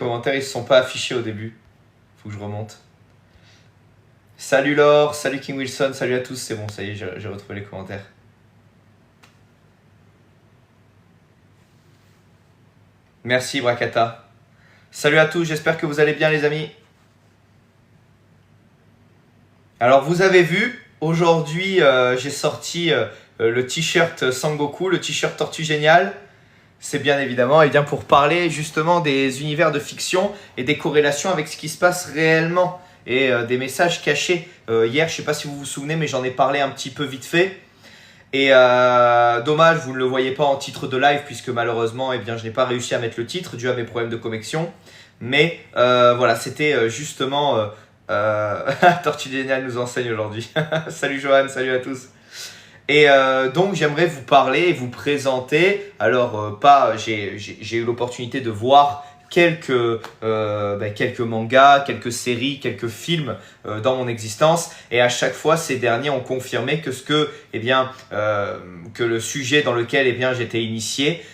commentaires, ils ne se sont pas affichés au début. Faut que je remonte. Salut Laure, salut King Wilson, salut à tous. C'est bon, ça y est, j'ai retrouvé les commentaires. Merci Brakata. Salut à tous, j'espère que vous allez bien les amis. Alors vous avez vu, aujourd'hui j'ai sorti le t-shirt Sangoku, le t-shirt Tortue Géniale. C'est bien évidemment pour parler justement des univers de fiction et des corrélations avec ce qui se passe réellement et des messages cachés. Hier, je ne sais pas si vous vous souvenez, mais j'en ai parlé un petit peu vite fait. Et dommage, vous ne le voyez pas en titre de live puisque malheureusement, je n'ai pas réussi à mettre le titre dû à mes problèmes de connexion. Mais voilà, c'était justement Tortue Géniale nous enseigne aujourd'hui. Salut Johan, salut à tous. Et donc j'aimerais vous parler et vous présenter, alors j'ai eu l'opportunité de voir quelques mangas, quelques séries, quelques films dans mon existence et à chaque fois ces derniers ont confirmé que que le sujet dans lequel j'étais initié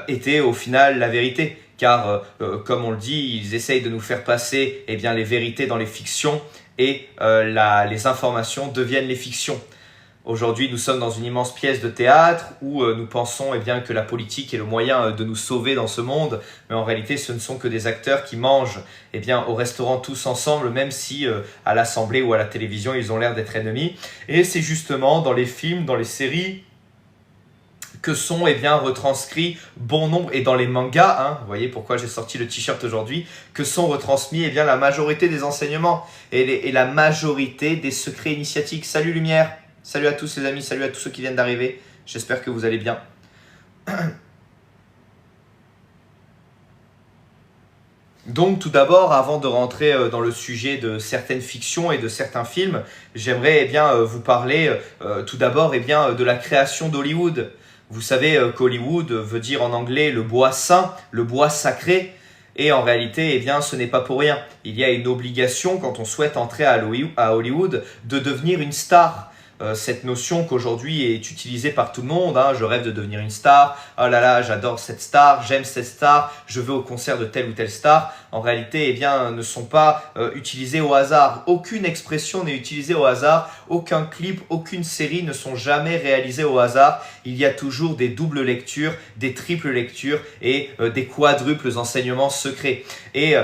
était au final la vérité. Car comme on le dit, ils essayent de nous faire passer les vérités dans les fictions et les informations deviennent les fictions. Aujourd'hui, nous sommes dans une immense pièce de théâtre où nous pensons que la politique est le moyen de nous sauver dans ce monde. Mais en réalité, ce ne sont que des acteurs qui mangent au restaurant tous ensemble, même si à l'Assemblée ou à la télévision, ils ont l'air d'être ennemis. Et c'est justement dans les films, dans les séries, que sont retranscrits bon nombre, et dans les mangas, vous voyez pourquoi j'ai sorti le t-shirt aujourd'hui, que sont retransmis la majorité des enseignements et la majorité des secrets initiatiques. Salut Lumière! Salut à tous les amis, salut à tous ceux qui viennent d'arriver. J'espère que vous allez bien. Donc tout d'abord, avant de rentrer dans le sujet de certaines fictions et de certains films, j'aimerais vous parler tout d'abord de la création d'Hollywood. Vous savez qu'Hollywood veut dire en anglais le bois saint, le bois sacré. Et en réalité, ce n'est pas pour rien. Il y a une obligation quand on souhaite entrer à Hollywood de devenir une star. Cette notion qu'aujourd'hui est utilisée par tout le monde, je rêve de devenir une star, oh là là j'adore cette star, j'aime cette star, je vais au concert de telle ou telle star, en réalité ne sont pas utilisées au hasard. Aucune expression n'est utilisée au hasard, aucun clip, aucune série ne sont jamais réalisées au hasard. Il y a toujours des doubles lectures, des triples lectures et des quadruples enseignements secrets. Et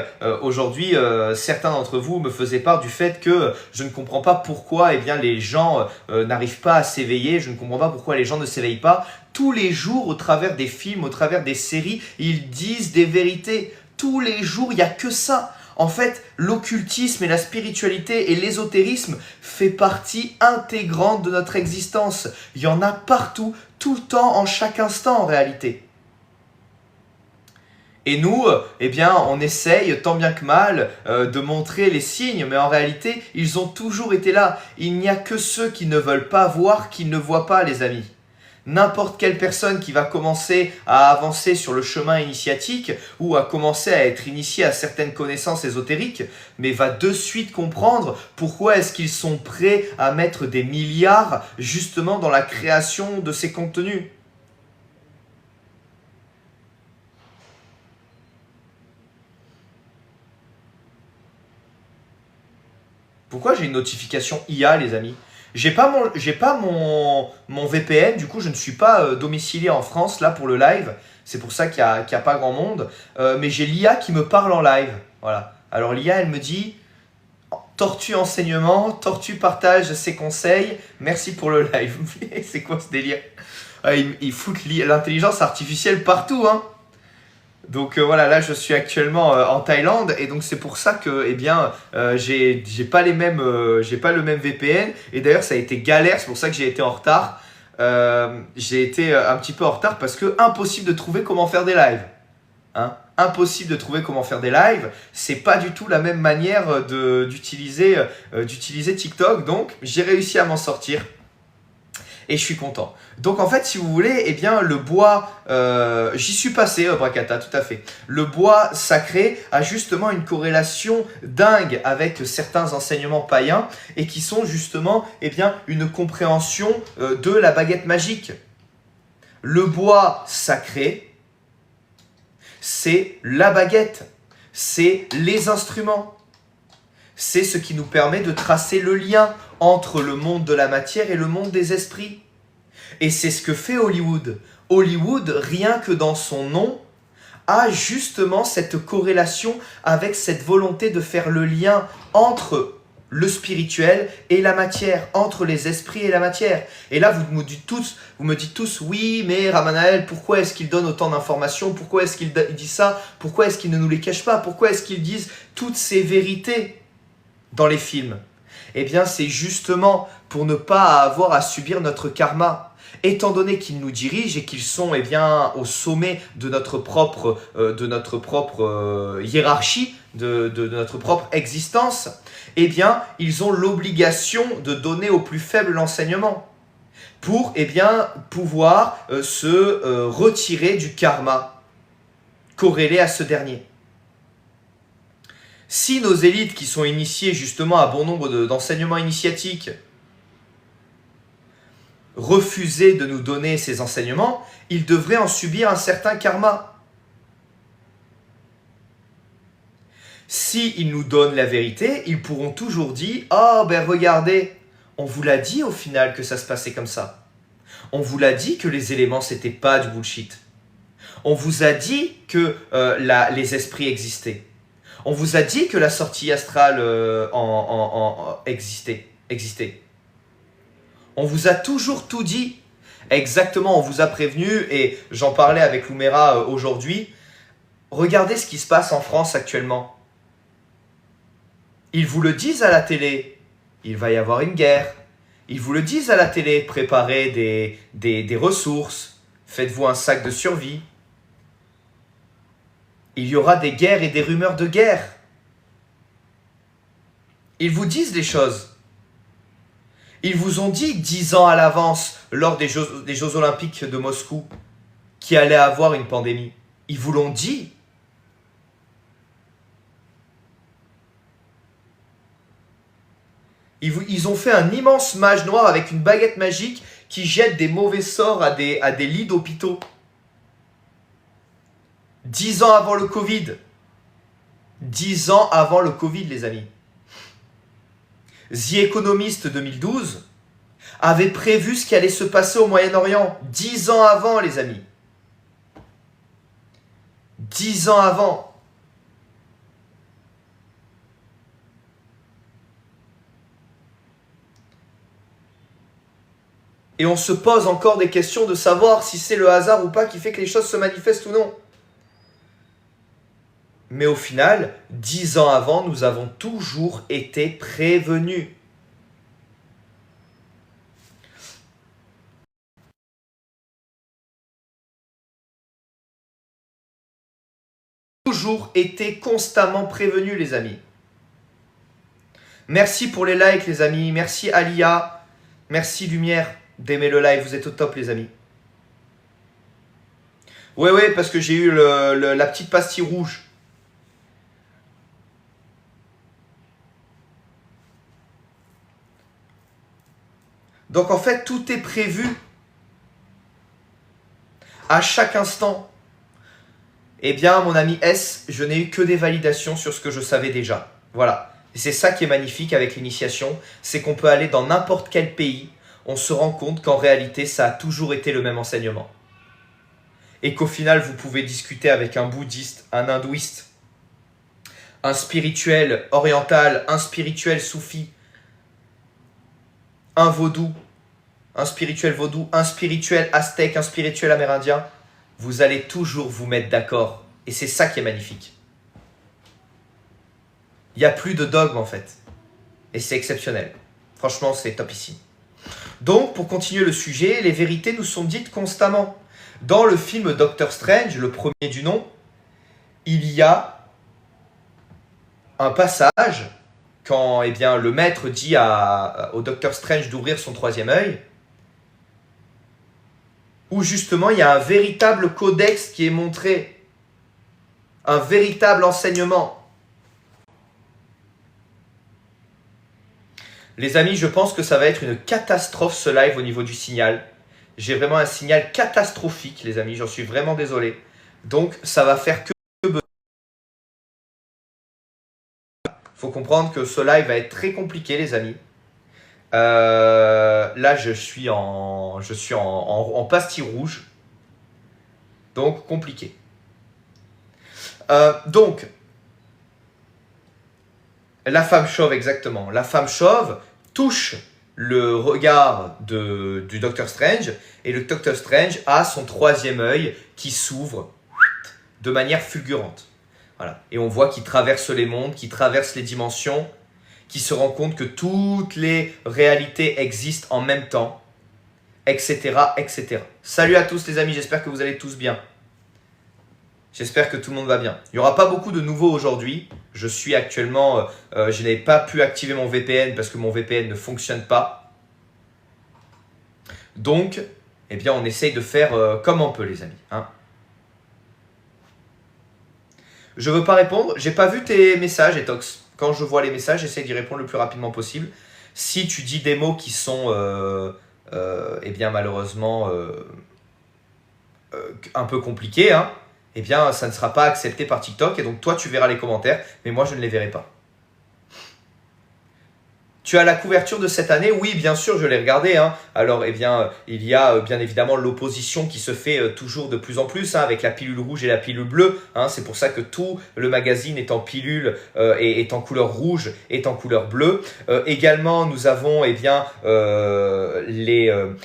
aujourd'hui, certains d'entre vous me faisaient part du fait que je ne comprends pas pourquoi les gens n'arrivent pas à s'éveiller, je ne comprends pas pourquoi les gens ne s'éveillent pas. Tous les jours, au travers des films, au travers des séries, ils disent des vérités. Tous les jours, il n'y a que ça. En fait, l'occultisme et la spiritualité et l'ésotérisme fait partie intégrante de notre existence. Il y en a partout, tout le temps, en chaque instant en réalité. Et nous, on essaye tant bien que mal de montrer les signes, mais en réalité, ils ont toujours été là. Il n'y a que ceux qui ne veulent pas voir qui ne voient pas, les amis. N'importe quelle personne qui va commencer à avancer sur le chemin initiatique ou à commencer à être initiée à certaines connaissances ésotériques, mais va de suite comprendre pourquoi est-ce qu'ils sont prêts à mettre des milliards justement dans la création de ces contenus. Pourquoi j'ai une notification IA, les amis? J'ai pas mon VPN, du coup je ne suis pas domicilié en France là pour le live. C'est pour ça qu'il y a pas grand monde. Mais j'ai l'IA qui me parle en live. Voilà. Alors l'IA elle me dit Tortue enseignement, Tortue partage ses conseils, merci pour le live. C'est quoi ce délire? Ils foutent l'intelligence artificielle partout, hein. Donc voilà, là je suis actuellement en Thaïlande et donc c'est pour ça que j'ai pas le même VPN et d'ailleurs ça a été galère, c'est pour ça que j'ai été en retard. J'ai été un petit peu en retard parce que impossible de trouver comment faire des lives. Impossible de trouver comment faire des lives, c'est pas du tout la même manière d'utiliser TikTok, donc j'ai réussi à m'en sortir. Et je suis content. Donc en fait, si vous voulez, le bois, j'y suis passé, Brakata, tout à fait. Le bois sacré a justement une corrélation dingue avec certains enseignements païens et qui sont justement une compréhension de la baguette magique. Le bois sacré, c'est la baguette. c'est les instruments. C'est ce qui nous permet de tracer le lien entre le monde de la matière et le monde des esprits. Et c'est ce que fait Hollywood. Hollywood, rien que dans son nom, a justement cette corrélation avec cette volonté de faire le lien entre le spirituel et la matière, entre les esprits et la matière. Et là, vous me dites tous, oui, mais Ramanaël, pourquoi est-ce qu'il donne autant d'informations? Pourquoi est-ce qu'il dit ça? Pourquoi est-ce qu'il ne nous les cache pas? Pourquoi est-ce qu'ils disent toutes ces vérités dans les films? Eh bien, c'est justement pour ne pas avoir à subir notre karma. Étant donné qu'ils nous dirigent et qu'ils sont au sommet de notre propre, hiérarchie, de notre propre existence, eh bien, ils ont l'obligation de donner au plus faible l'enseignement pour pouvoir se retirer du karma corrélé à ce dernier. Si nos élites qui sont initiées justement à bon nombre d'enseignements initiatiques refusaient de nous donner ces enseignements, ils devraient en subir un certain karma. S'ils nous donnent la vérité, ils pourront toujours dire « Oh, ben regardez, on vous l'a dit au final que ça se passait comme ça. On vous l'a dit que les éléments, c'était pas du bullshit. On vous a dit que les esprits existaient. On vous a dit que la sortie astrale existait. On vous a toujours tout dit. Exactement, on vous a prévenu et j'en parlais avec Loumera aujourd'hui. Regardez ce qui se passe en France actuellement. Ils vous le disent à la télé. Il va y avoir une guerre. Ils vous le disent à la télé. Préparez des ressources. Faites-vous un sac de survie. Il y aura des guerres et des rumeurs de guerre. Ils vous disent des choses. Ils vous ont dit 10 ans à l'avance, lors des Jeux Olympiques de Moscou, qu'il allait avoir une pandémie. Ils vous l'ont dit. Ils ont fait un immense mage noir avec une baguette magique qui jette des mauvais sorts à des lits d'hôpitaux. 10 ans avant le Covid. 10 ans avant le Covid, les amis. The Economist 2012 avait prévu ce qui allait se passer au Moyen-Orient 10 ans avant, les amis. 10 ans avant. Et on se pose encore des questions de savoir si c'est le hasard ou pas qui fait que les choses se manifestent ou non. Mais au final, 10 ans avant, nous avons toujours été prévenus. Toujours été constamment prévenus, les amis. Merci pour les likes, les amis. Merci Alia. Merci Lumière d'aimer le live. Vous êtes au top, les amis. Ouais, parce que j'ai eu la petite pastille rouge. Donc en fait, tout est prévu à chaque instant. Eh bien, mon ami S, je n'ai eu que des validations sur ce que je savais déjà. Voilà. Et c'est ça qui est magnifique avec l'initiation, c'est qu'on peut aller dans n'importe quel pays, on se rend compte qu'en réalité, ça a toujours été le même enseignement. Et qu'au final, vous pouvez discuter avec un bouddhiste, un hindouiste, un spirituel oriental, un spirituel soufi, un vaudou, un spirituel aztèque, un spirituel amérindien, vous allez toujours vous mettre d'accord. Et c'est ça qui est magnifique. Il n'y a plus de dogme en fait. Et c'est exceptionnel. Franchement, c'est top ici. Donc, pour continuer le sujet, les vérités nous sont dites constamment. Dans le film Doctor Strange, le premier du nom, il y a un passage quand le maître dit au Docteur Strange d'ouvrir son troisième œil, où justement il y a un véritable codex qui est montré, un véritable enseignement. Les amis, je pense que ça va être une catastrophe ce live au niveau du signal. J'ai vraiment un signal catastrophique, les amis, j'en suis vraiment désolé. Donc ça va faire que Faut comprendre que ce live va être très compliqué, les amis. Là, je suis en pastille rouge. Donc, compliqué. Donc, la femme chauve, exactement. La femme chauve touche le regard du Docteur Strange. Et le Docteur Strange a son troisième œil qui s'ouvre de manière fulgurante. Voilà. Et on voit qu'il traverse les mondes, qu'il traverse les dimensions, qu'il se rend compte que toutes les réalités existent en même temps, etc., etc. Salut à tous les amis, j'espère que vous allez tous bien. J'espère que tout le monde va bien. Il n'y aura pas beaucoup de nouveaux aujourd'hui. Je suis actuellement, je n'ai pas pu activer mon VPN parce que mon VPN ne fonctionne pas. Donc, eh bien, on essaye de faire comme on peut, les amis. Hein. Je ne veux pas répondre. J'ai pas vu tes messages, Etox. Quand je vois les messages, j'essaie d'y répondre le plus rapidement possible. Si tu dis des mots qui sont, eh bien, malheureusement, un peu compliqués, hein, eh bien, ça ne sera pas accepté par TikTok. Et donc, toi, tu verras les commentaires, mais moi, je ne les verrai pas. Tu as la couverture de cette année? Oui, bien sûr, je l'ai regardé. Hein. Alors, eh bien, il y a bien évidemment l'opposition qui se fait toujours de plus en plus hein, avec la pilule rouge et la pilule bleue. Hein. C'est pour ça que tout le magazine est en pilule et est en couleur rouge, est en couleur bleue. Également, nous avons eh bien, le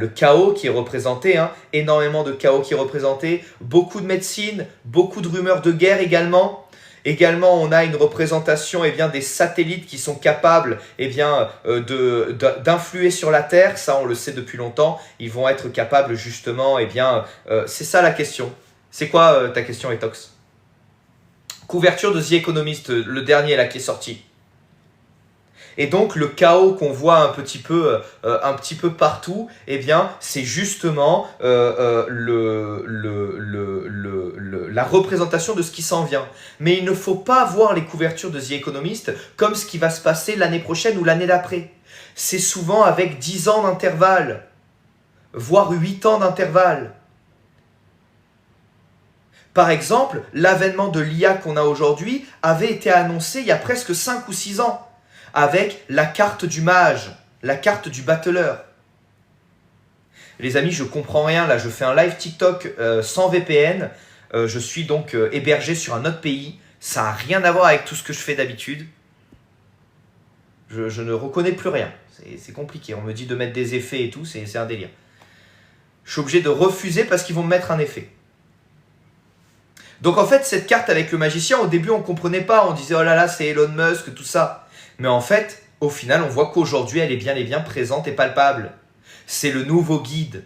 chaos qui est représenté. Hein. Énormément de chaos qui est représenté. Beaucoup de médecine, beaucoup de rumeurs de guerre également. Également, on a une représentation eh bien, des satellites qui sont capables eh bien, d'influer sur la Terre. Ça, on le sait depuis longtemps. Ils vont être capables justement, eh bien, c'est ça la question. C'est quoi ta question, Etox? Couverture de The Economist, le dernier là qui est sorti. Et donc le chaos qu'on voit un petit peu partout, eh bien c'est justement la représentation de ce qui s'en vient. Mais il ne faut pas voir les couvertures de The Economist comme ce qui va se passer l'année prochaine ou l'année d'après. C'est souvent avec 10 ans d'intervalle, voire 8 ans d'intervalle. Par exemple, l'avènement de l'IA qu'on a aujourd'hui avait été annoncé il y a presque 5 ou 6 ans. Avec la carte du mage, la carte du battleur. Les amis, je comprends rien. Là, je fais un live TikTok sans VPN. Je suis donc hébergé sur un autre pays. Ça n'a rien à voir avec tout ce que je fais d'habitude. Je ne reconnais plus rien. C'est compliqué. On me dit de mettre des effets et tout. C'est un délire. Je suis obligé de refuser parce qu'ils vont me mettre un effet. Donc en fait, cette carte avec le magicien, au début, on ne comprenait pas. On disait, oh là là, c'est Elon Musk, tout ça. Mais en fait, au final, on voit qu'aujourd'hui, elle est bien et bien présente et palpable. C'est le nouveau guide.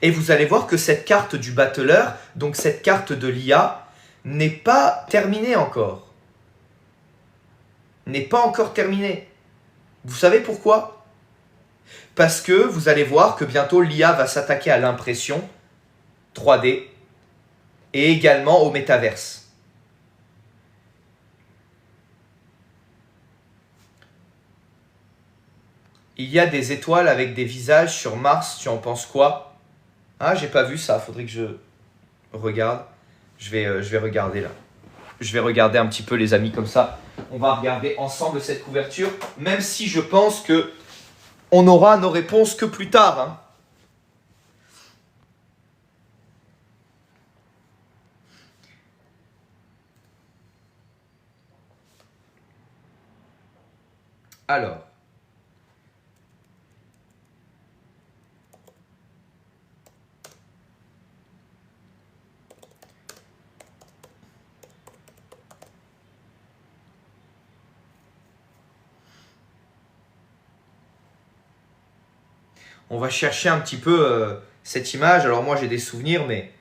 Et vous allez voir que cette carte du battleur, donc cette carte de l'IA, n'est pas terminée encore. N'est pas encore terminée. Vous savez pourquoi? Parce que vous allez voir que bientôt l'IA va s'attaquer à l'impression 3D et également au métaverse. Il y a des étoiles avec des visages sur Mars, tu en penses quoi? Ah, j'ai pas vu ça, faudrait que je regarde. Je vais regarder là. Je vais regarder un petit peu les amis comme ça. On va regarder ensemble cette couverture, même si je pense que on aura nos réponses que plus tard. Hein. Alors, on va chercher un petit peu cette image. Alors moi j'ai des souvenirs, mais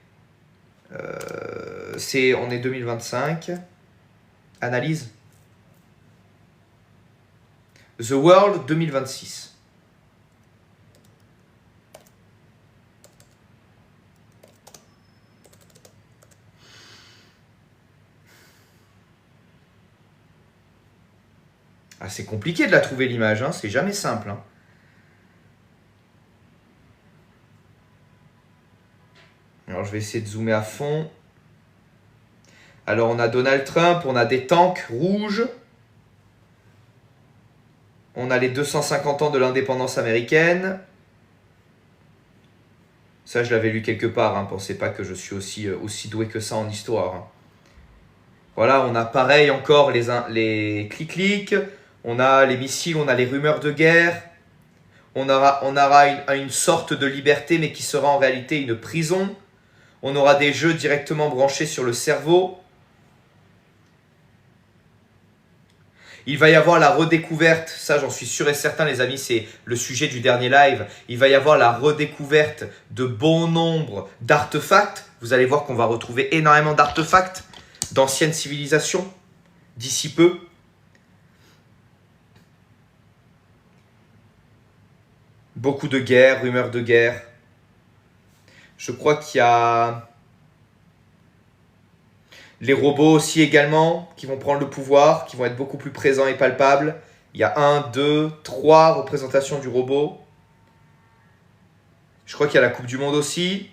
on est 2025. Analyse. The World 2026. Ah, c'est compliqué de la trouver l'image, hein. C'est jamais simple. Hein. Alors, je vais essayer de zoomer à fond. Alors, on a Donald Trump, on a des tanks rouges. On a les 250 ans de l'indépendance américaine. Ça, je l'avais lu quelque part. Hein. Pensez pas que je suis aussi doué que ça en histoire. Hein. Voilà, on a pareil encore les clics-clics. On a les missiles, on a les rumeurs de guerre. On aura une sorte de liberté, mais qui sera en réalité une prison. On aura des jeux directement branchés sur le cerveau. Il va y avoir la redécouverte, ça j'en suis sûr et certain les amis, c'est le sujet du dernier live. Il va y avoir la redécouverte de bon nombre d'artefacts. Vous allez voir qu'on va retrouver énormément d'artefacts d'anciennes civilisations d'ici peu. Beaucoup de guerres, rumeurs de guerre. Je crois qu'il y a les robots aussi également qui vont prendre le pouvoir, qui vont être beaucoup plus présents et palpables. Il y a 1, 2, 3 représentations du robot. Je crois qu'il y a la Coupe du Monde aussi.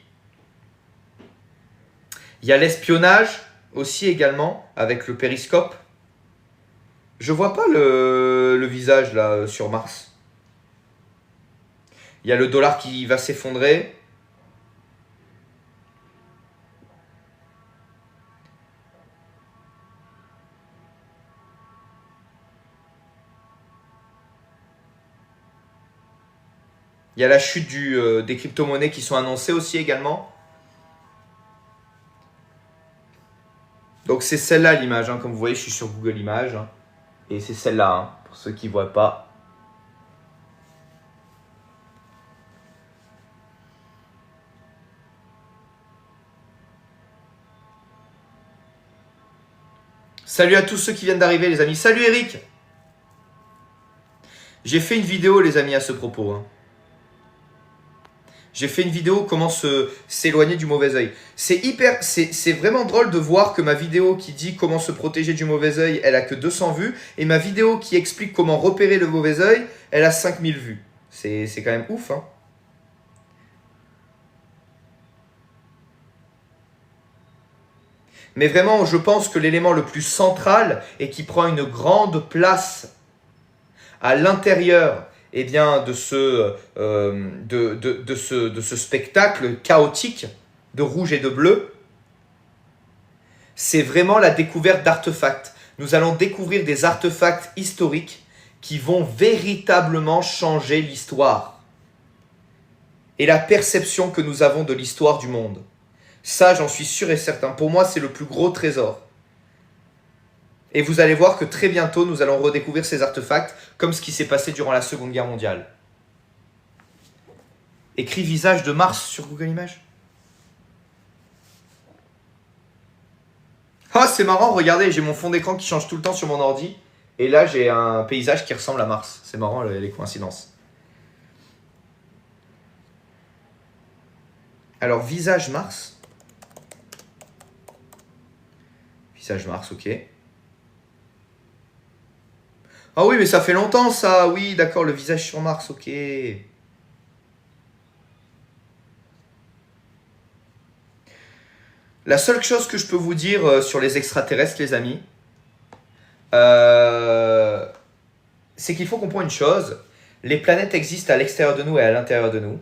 Il y a l'espionnage aussi également avec le périscope. Je vois pas le visage là sur Mars. Il y a le dollar qui va s'effondrer. Il y a la chute des crypto-monnaies qui sont annoncées aussi également. Donc c'est celle-là l'image. Hein. Comme vous voyez, je suis sur Google Images. Hein. Et c'est celle-là, hein, pour ceux qui ne voient pas. Salut à tous ceux qui viennent d'arriver les amis. Salut Eric. J'ai fait une vidéo les amis à ce propos. Hein. J'ai fait une vidéo comment s'éloigner du mauvais œil. C'est vraiment drôle de voir que ma vidéo qui dit comment se protéger du mauvais œil, elle a que 200 vues. Et ma vidéo qui explique comment repérer le mauvais œil, elle a 5000 vues. C'est quand même ouf. Hein. Mais vraiment, je pense que l'élément le plus central et qui prend une grande place à l'intérieur eh bien, de ce spectacle chaotique de rouge et de bleu, c'est vraiment la découverte d'artefacts. Nous allons découvrir des artefacts historiques qui vont véritablement changer l'histoire et la perception que nous avons de l'histoire du monde. Ça, j'en suis sûr et certain. Pour moi, c'est le plus gros trésor. Et vous allez voir que très bientôt, nous allons redécouvrir ces artefacts comme ce qui s'est passé durant la Seconde Guerre mondiale. Écrit visage de Mars sur Google Images. Ah, c'est marrant, regardez, j'ai mon fond d'écran qui change tout le temps sur mon ordi. Et là, j'ai un paysage qui ressemble à Mars. C'est marrant, les coïncidences. Alors, visage Mars. Visage Mars, ok. Ah oui, mais ça fait longtemps ça. Oui, d'accord, le visage sur Mars, ok. La seule chose que je peux vous dire sur les extraterrestres, les amis, c'est qu'il faut comprendre une chose. Les planètes existent à l'extérieur de nous et à l'intérieur de nous.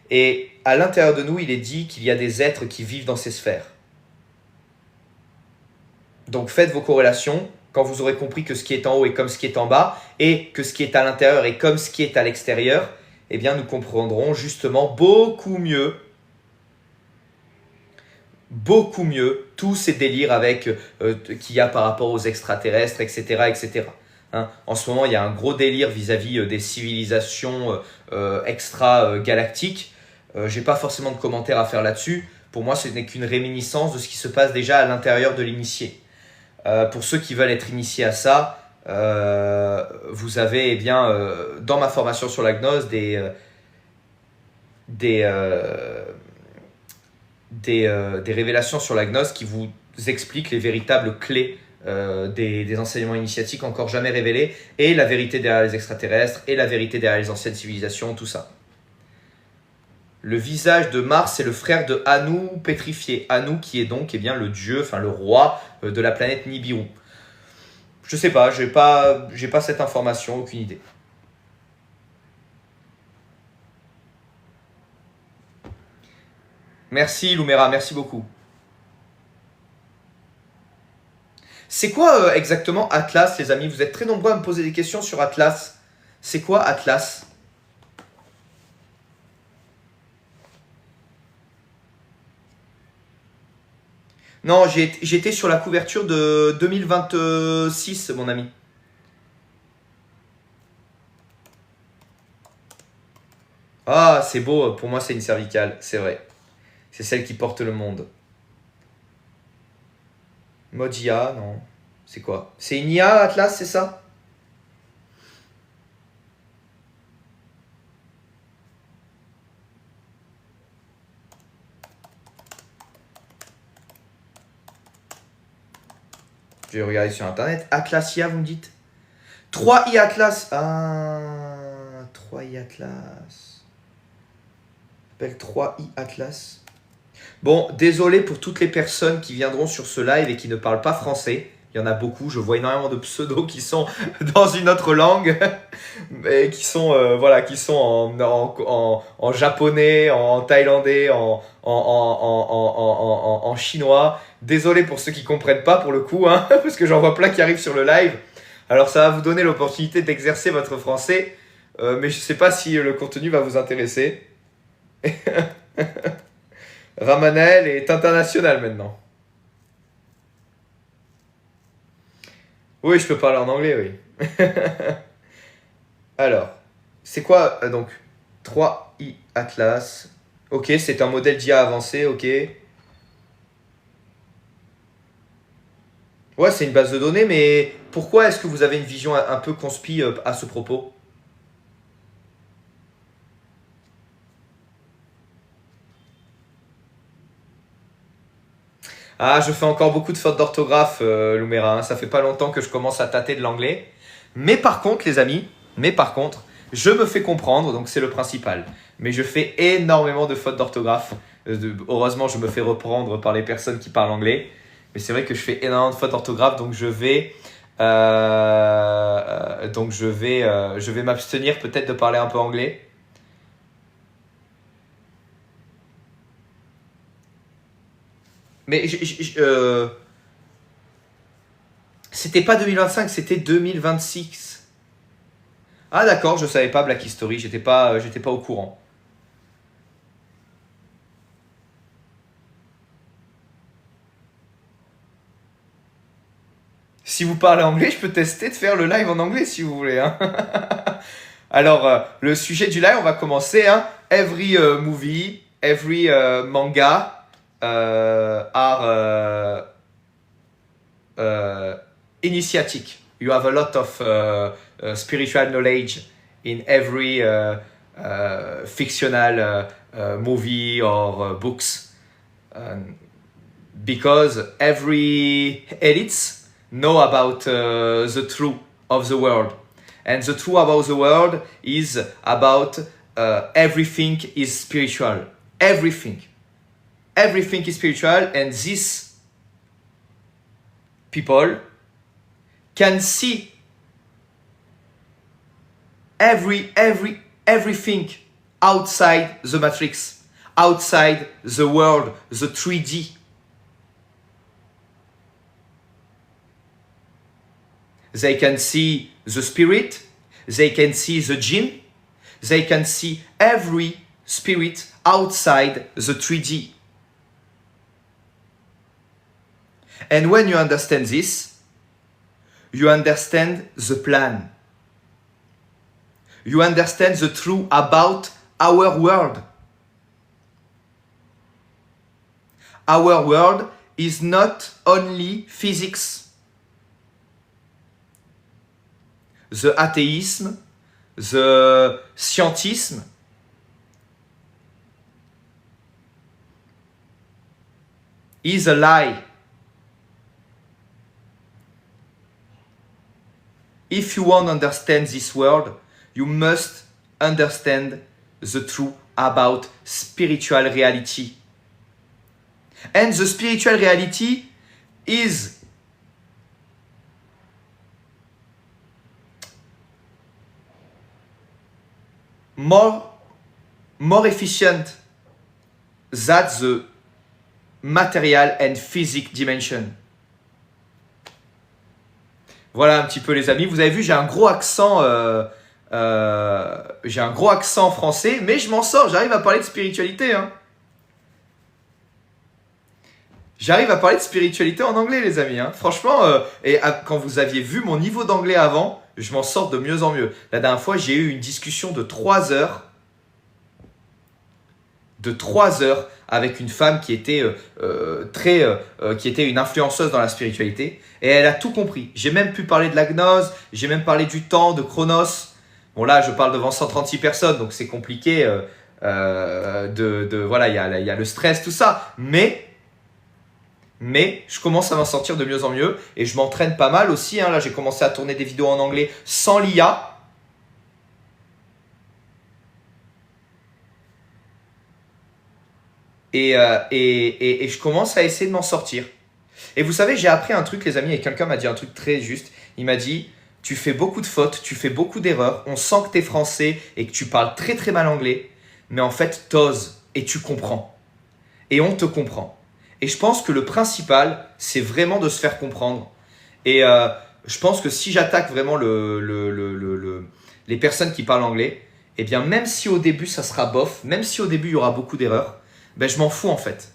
Et à l'intérieur de nous, il est dit qu'il y a des êtres qui vivent dans ces sphères. Donc faites vos corrélations quand vous aurez compris que ce qui est en haut est comme ce qui est en bas et que ce qui est à l'intérieur est comme ce qui est à l'extérieur, eh bien nous comprendrons justement beaucoup mieux tous ces délires avec qu'il y a par rapport aux extraterrestres, etc. etc. Hein, en ce moment, il y a un gros délire vis-à-vis des civilisations extra-galactiques. Je n'ai pas forcément de commentaires à faire là-dessus. Pour moi, ce n'est qu'une réminiscence de ce qui se passe déjà à l'intérieur de l'initié. Pour ceux qui veulent être initiés à ça, vous avez eh bien, dans ma formation sur la gnose des révélations sur la gnose qui vous expliquent les véritables clés des enseignements initiatiques encore jamais révélés et la vérité derrière les extraterrestres et la vérité derrière les anciennes civilisations, tout ça. Le visage de Mars est le frère de Anu pétrifié. Anu qui est donc eh bien, le dieu, enfin le roi de la planète Nibiru. Je sais pas, j'ai pas cette information, aucune idée. Merci Lumera, merci beaucoup. C'est quoi exactement Atlas, les amis? Vous êtes très nombreux à me poser des questions sur Atlas. C'est quoi Atlas? Non, j'étais sur la couverture de 2026, mon ami. Ah, c'est beau, pour moi c'est une cervicale, c'est vrai. C'est celle qui porte le monde. Mode IA, non. C'est quoi? C'est une IA, Atlas, c'est ça? Je vais regarder sur internet. Atlas IA, vous me dites? 3i Atlas. Ah, 3i Atlas. Appelle 3i Atlas. Bon, désolé pour toutes les personnes qui viendront sur ce live et qui ne parlent pas français. Il y en a beaucoup, je vois énormément de pseudos qui sont dans une autre langue, et qui sont, en japonais, en thaïlandais, en chinois. Désolé pour ceux qui ne comprennent pas pour le coup, hein, parce que j'en vois plein qui arrivent sur le live. Alors ça va vous donner l'opportunité d'exercer votre français, mais je ne sais pas si le contenu va vous intéresser. Ramanel est international maintenant. Oui, je peux parler en anglais, oui. Alors, c'est quoi donc 3i Atlas? Ok, c'est un modèle d'IA avancé, ok. Ouais, c'est une base de données, mais pourquoi est-ce que vous avez une vision un peu conspi à ce propos? Ah, je fais encore beaucoup de fautes d'orthographe, Lumera, hein. Ça fait pas longtemps que je commence à tâter de l'anglais. Mais par contre, les amis, je me fais comprendre, donc c'est le principal. Mais je fais énormément de fautes d'orthographe. Heureusement, je me fais reprendre par les personnes qui parlent anglais. Mais c'est vrai que je fais énormément de fautes d'orthographe, donc je vais m'abstenir peut-être de parler un peu anglais. Mais c'était pas 2025, c'était 2026. Ah d'accord, je savais pas Black History, j'étais pas au courant. Si vous parlez anglais, je peux tester de faire le live en anglais si vous voulez, hein. Alors, le sujet du live, on va commencer, hein. Every movie, every manga are initiatic. You have a lot of spiritual knowledge in every fictional movie or books, because every elites know about the truth of the world, and the truth about the world is about everything is spiritual. Everything is spiritual, and these people can see everything outside the matrix, outside the world, the 3D. They can see the spirit, they can see the jinn, they can see every spirit outside the 3D. And when you understand this, you understand the plan. You understand the truth about our world. Our world is not only physics. The athéisme, the scientisme, is a lie. If you want to understand this world, you must understand the truth about spiritual reality. And the spiritual reality is more efficient than the material and physic dimension. Voilà un petit peu les amis. Vous avez vu, j'ai un gros accent français, mais je m'en sors. J'arrive à parler de spiritualité. Hein. J'arrive à parler de spiritualité en anglais, les amis. Hein. Franchement, quand vous aviez vu mon niveau d'anglais avant, je m'en sors de mieux en mieux. La dernière fois, j'ai eu une discussion de 3 heures. Avec une femme qui était qui était une influenceuse dans la spiritualité. Et elle a tout compris. J'ai même pu parler de la gnose, j'ai même parlé du temps, de Chronos. Bon là, je parle devant 136 personnes, donc c'est compliqué. Voilà, il y a le stress, tout ça. Mais je commence à m'en sortir de mieux en mieux. Et je m'entraîne pas mal aussi. Hein. Là, j'ai commencé à tourner des vidéos en anglais sans l'IA. Et je commence à essayer de m'en sortir. Et vous savez, j'ai appris un truc, les amis, et quelqu'un m'a dit un truc très juste. Il m'a dit, tu fais beaucoup de fautes, tu fais beaucoup d'erreurs, on sent que tu es français et que tu parles très très mal anglais, mais en fait, t'oses et tu comprends. Et on te comprend. Et je pense que le principal, c'est vraiment de se faire comprendre. Et je pense que si j'attaque vraiment les personnes qui parlent anglais, eh bien, même si au début, ça sera bof, même si au début, il y aura beaucoup d'erreurs, ben, je m'en fous en fait.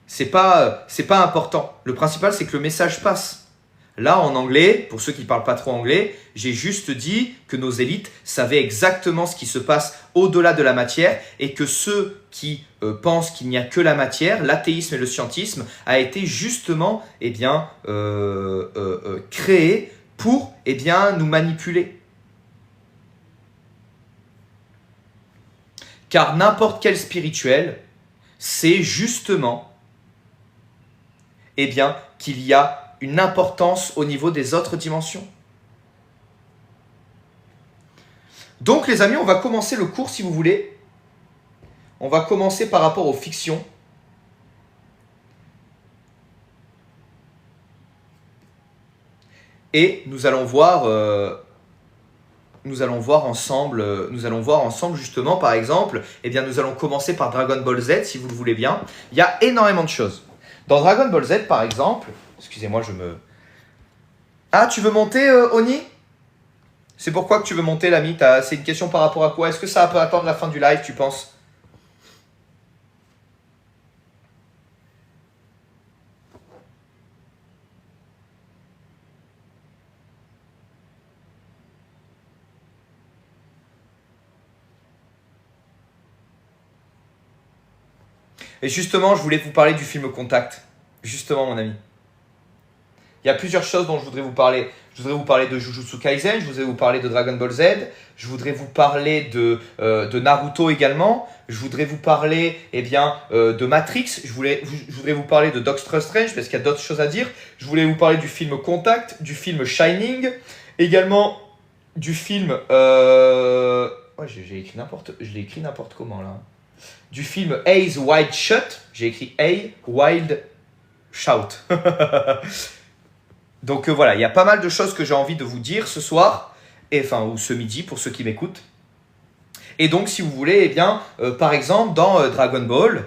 C'est pas important. Le principal, c'est que le message passe. Là, en anglais, pour ceux qui ne parlent pas trop anglais, j'ai juste dit que nos élites savaient exactement ce qui se passe au-delà de la matière et que ceux qui pensent qu'il n'y a que la matière, l'athéisme et le scientisme, a été justement créé pour nous manipuler. Car n'importe quel spirituel, c'est justement qu'il y a une importance au niveau des autres dimensions. Donc les amis, on va commencer le cours si vous voulez. On va commencer par rapport aux fictions. Et nous allons voir ensemble justement, par exemple, nous allons commencer par Dragon Ball Z, si vous le voulez bien. Il y a énormément de choses. Dans Dragon Ball Z, par exemple, excusez-moi, Ah, tu veux monter, Oni? C'est pourquoi que tu veux monter, l'ami? C'est une question par rapport à quoi? Est-ce que ça peut attendre la fin du live, tu penses? Et justement, je voulais vous parler du film Contact. Justement, mon ami. Il y a plusieurs choses dont je voudrais vous parler. Je voudrais vous parler de Jujutsu Kaisen, je voudrais vous parler de Dragon Ball Z, je voudrais vous parler de Naruto également, je voudrais vous parler de Matrix, je voudrais vous parler de Doctor Strange parce qu'il y a d'autres choses à dire. Je voulais vous parler du film Contact, du film Shining, également du film... je l'ai écrit n'importe comment là. Du film Eyes Wide Shut. J'ai écrit A Wild Shout. Donc voilà, il y a pas mal de choses que j'ai envie de vous dire ce soir, ou ce midi pour ceux qui m'écoutent. Et donc si vous voulez, par exemple dans Dragon Ball,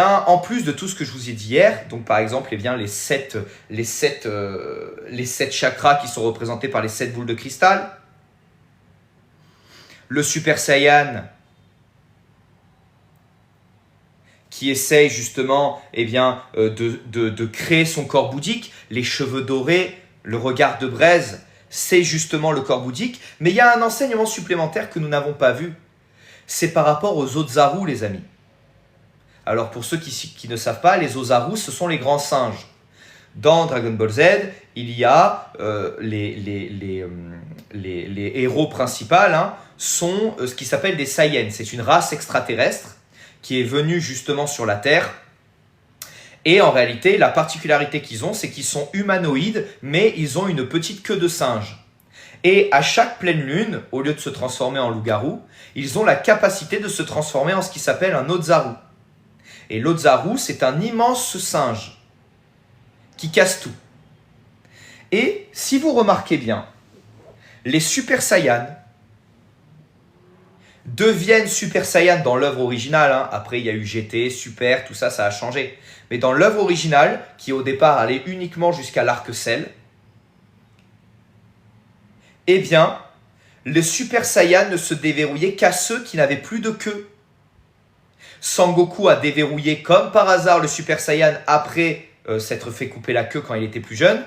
en plus de tout ce que je vous ai dit hier, donc par exemple les 7 chakras qui sont représentés par les 7 boules de cristal, le Super Saiyan qui essaye justement de créer son corps bouddhique, les cheveux dorés, le regard de braise, c'est justement le corps bouddhique. Mais il y a un enseignement supplémentaire que nous n'avons pas vu. C'est par rapport aux Ozaru, les amis. Alors pour ceux qui ne savent pas, les Ozaru, ce sont les grands singes. Dans Dragon Ball Z, il y a les héros principaux sont ce qui s'appelle des Saiyans. C'est une race extraterrestre qui est venue justement sur la Terre. Et en réalité, la particularité qu'ils ont, c'est qu'ils sont humanoïdes, mais ils ont une petite queue de singe. Et à chaque pleine lune, au lieu de se transformer en loup-garou, ils ont la capacité de se transformer en ce qui s'appelle un Ozaru. Et l'Ozaru, c'est un immense singe qui casse tout. Et si vous remarquez bien, les Super Saiyans deviennent Super Saiyan dans l'œuvre originale. Après, il y a eu GT, Super, tout ça, ça a changé. Mais dans l'œuvre originale, qui au départ allait uniquement jusqu'à l'arc Cell, eh bien, les Super Saiyans ne se déverrouillaient qu'à ceux qui n'avaient plus de queue. Sangoku a déverrouillé comme par hasard le Super Saiyan après s'être fait couper la queue quand il était plus jeune.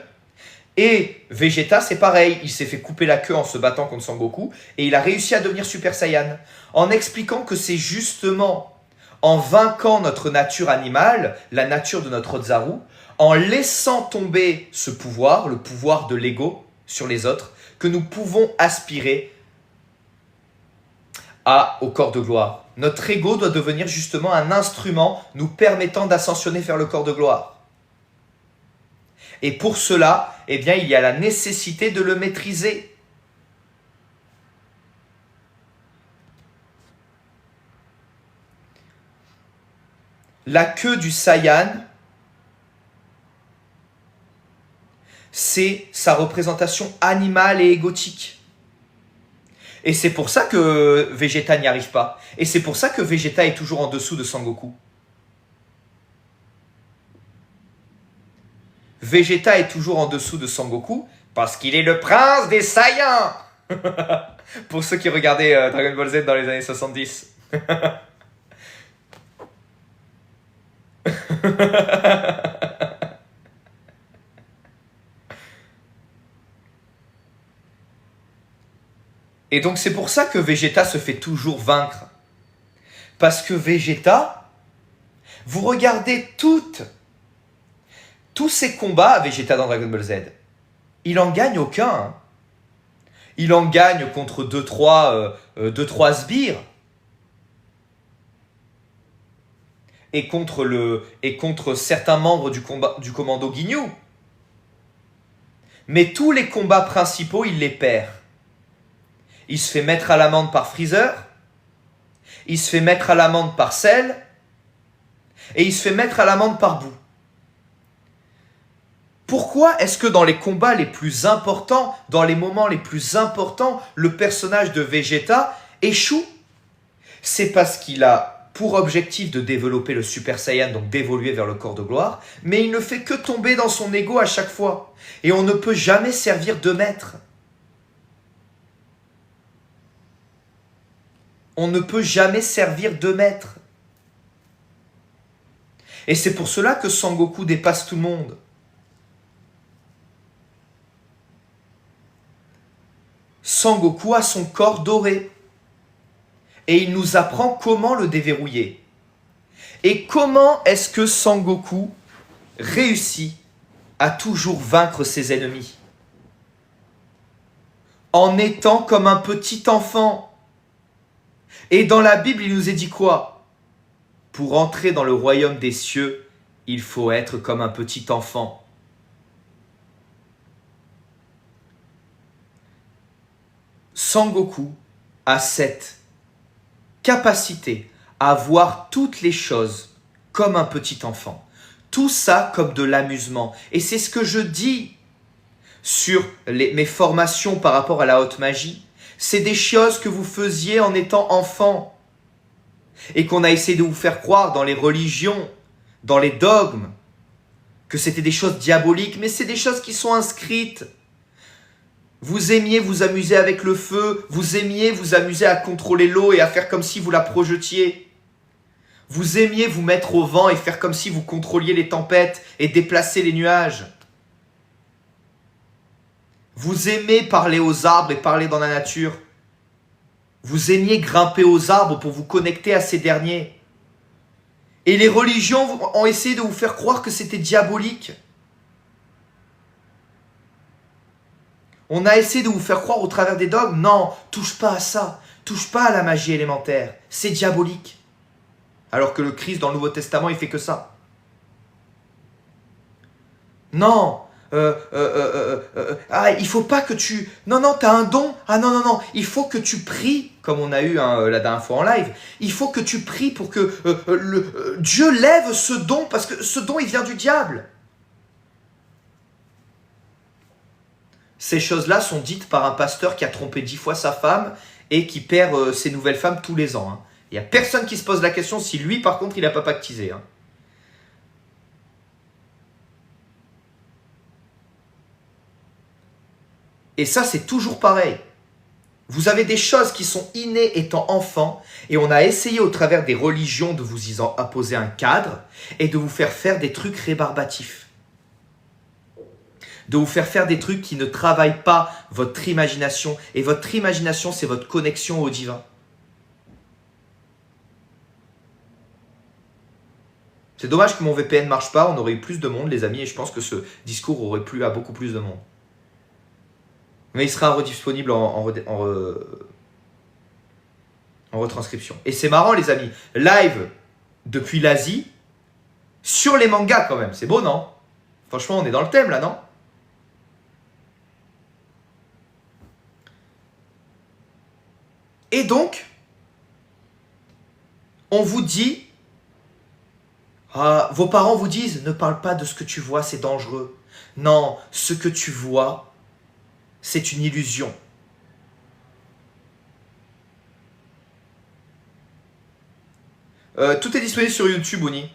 Et Vegeta, c'est pareil, il s'est fait couper la queue en se battant contre Sangoku et il a réussi à devenir Super Saiyan en expliquant que c'est justement en vainquant notre nature animale, la nature de notre Ozaru, en laissant tomber ce pouvoir, le pouvoir de l'ego sur les autres, que nous pouvons aspirer au corps de gloire. Notre ego doit devenir justement un instrument nous permettant d'ascensionner vers le corps de gloire. Et pour cela, eh bien, il y a la nécessité de le maîtriser. La queue du Saiyan, c'est sa représentation animale et égotique. Et c'est pour ça que Vegeta n'y arrive pas. Et c'est pour ça que Vegeta est toujours en dessous de Sangoku. Vegeta est toujours en dessous de Sangoku parce qu'il est le prince des Saiyans. Pour ceux qui regardaient Dragon Ball Z dans les années 70. Et donc c'est pour ça que Vegeta se fait toujours vaincre. Parce que Vegeta, vous regardez tous ces combats à Vegeta dans Dragon Ball Z, il en gagne aucun. Il en gagne contre 2-3 sbires. Et contre certains membres du commando Ginyu. Mais tous les combats principaux, il les perd. Il se fait mettre à l'amende par Freezer. Il se fait mettre à l'amende par Cell. Et il se fait mettre à l'amende par Boo. Pourquoi est-ce que dans les combats les plus importants, dans les moments les plus importants, le personnage de Vegeta échoue? C'est parce qu'il a pour objectif de développer le Super Saiyan, donc d'évoluer vers le corps de gloire, mais il ne fait que tomber dans son ego à chaque fois. Et on ne peut jamais servir de maître. On ne peut jamais servir de maître. Et c'est pour cela que Sangoku dépasse tout le monde. Sangoku a son corps doré. Et il nous apprend comment le déverrouiller. Et comment est-ce que Sangoku réussit à toujours vaincre ses ennemis? En étant comme un petit enfant. Et dans la Bible, il nous est dit quoi? Pour entrer dans le royaume des cieux, il faut être comme un petit enfant. Sangoku a cette capacité à voir toutes les choses comme un petit enfant. Tout ça comme de l'amusement. Et c'est ce que je dis sur mes formations par rapport à la haute magie. C'est des choses que vous faisiez en étant enfant. Et qu'on a essayé de vous faire croire dans les religions, dans les dogmes, que c'était des choses diaboliques. Mais c'est des choses qui sont inscrites. Vous aimiez vous amuser avec le feu, vous aimiez vous amuser à contrôler l'eau et à faire comme si vous la projetiez. Vous aimiez vous mettre au vent et faire comme si vous contrôliez les tempêtes et déplacer les nuages. Vous aimez parler aux arbres et parler dans la nature. Vous aimiez grimper aux arbres pour vous connecter à ces derniers. Et les religions ont essayé de vous faire croire que c'était diabolique. On a essayé de vous faire croire au travers des dogmes, non, touche pas à ça, touche pas à la magie élémentaire, c'est diabolique. Alors que le Christ dans le Nouveau Testament, il fait que ça. Non, ah, il faut pas que tu... Non, non, tu as un don. Ah non, non, non, il faut que tu pries, comme on a eu la dernière fois en live. Il faut que tu pries pour que Dieu lève ce don, parce que ce don, il vient du diable. Ces choses-là sont dites par un pasteur qui a trompé 10 fois sa femme et qui perd ses nouvelles femmes tous les ans. Hein. Il n'y a personne qui se pose la question si lui, par contre, il n'a pas pactisé. Hein. Et ça, c'est toujours pareil. Vous avez des choses qui sont innées étant enfant, et on a essayé au travers des religions de vous y imposer un cadre et de vous faire des trucs rébarbatifs. De vous faire des trucs qui ne travaillent pas votre imagination. Et votre imagination, c'est votre connexion au divin. C'est dommage que mon VPN ne marche pas, on aurait eu plus de monde, les amis, et je pense que ce discours aurait plu à beaucoup plus de monde. Mais il sera redisponible en retranscription. Et c'est marrant, les amis. Live depuis l'Asie, sur les mangas quand même. C'est beau, non? Franchement, on est dans le thème, là, non? Et donc, on vous dit... vos parents vous disent, ne parle pas de ce que tu vois, c'est dangereux. Non, ce que tu vois, c'est une illusion. Tout est disponible sur YouTube, Oni.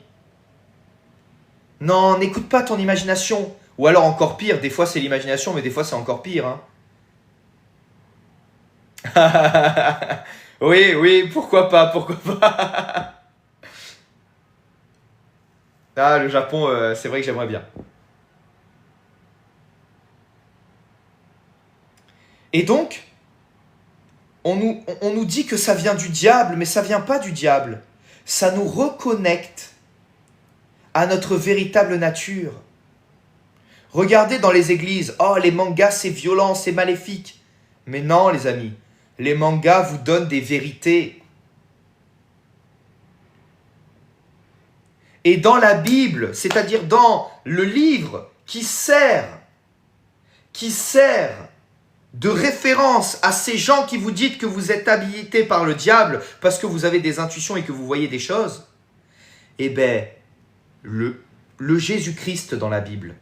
Non, n'écoute pas ton imagination. Ou alors encore pire, des fois c'est l'imagination, mais des fois c'est encore pire. Hein. Oui, oui, pourquoi pas, pourquoi pas. Ah, le Japon, c'est vrai que j'aimerais bien. Et donc, on nous dit que ça vient du diable, mais ça vient pas du diable. Ça nous reconnecte à notre véritable nature. Regardez dans les églises, oh les mangas c'est violent, c'est maléfique. Mais non les amis, les mangas vous donnent des vérités. Et dans la Bible, c'est-à-dire dans le livre qui sert de référence à ces gens qui vous disent que vous êtes habilités par le diable parce que vous avez des intuitions et que vous voyez des choses, eh bien, le Jésus-Christ dans la Bible,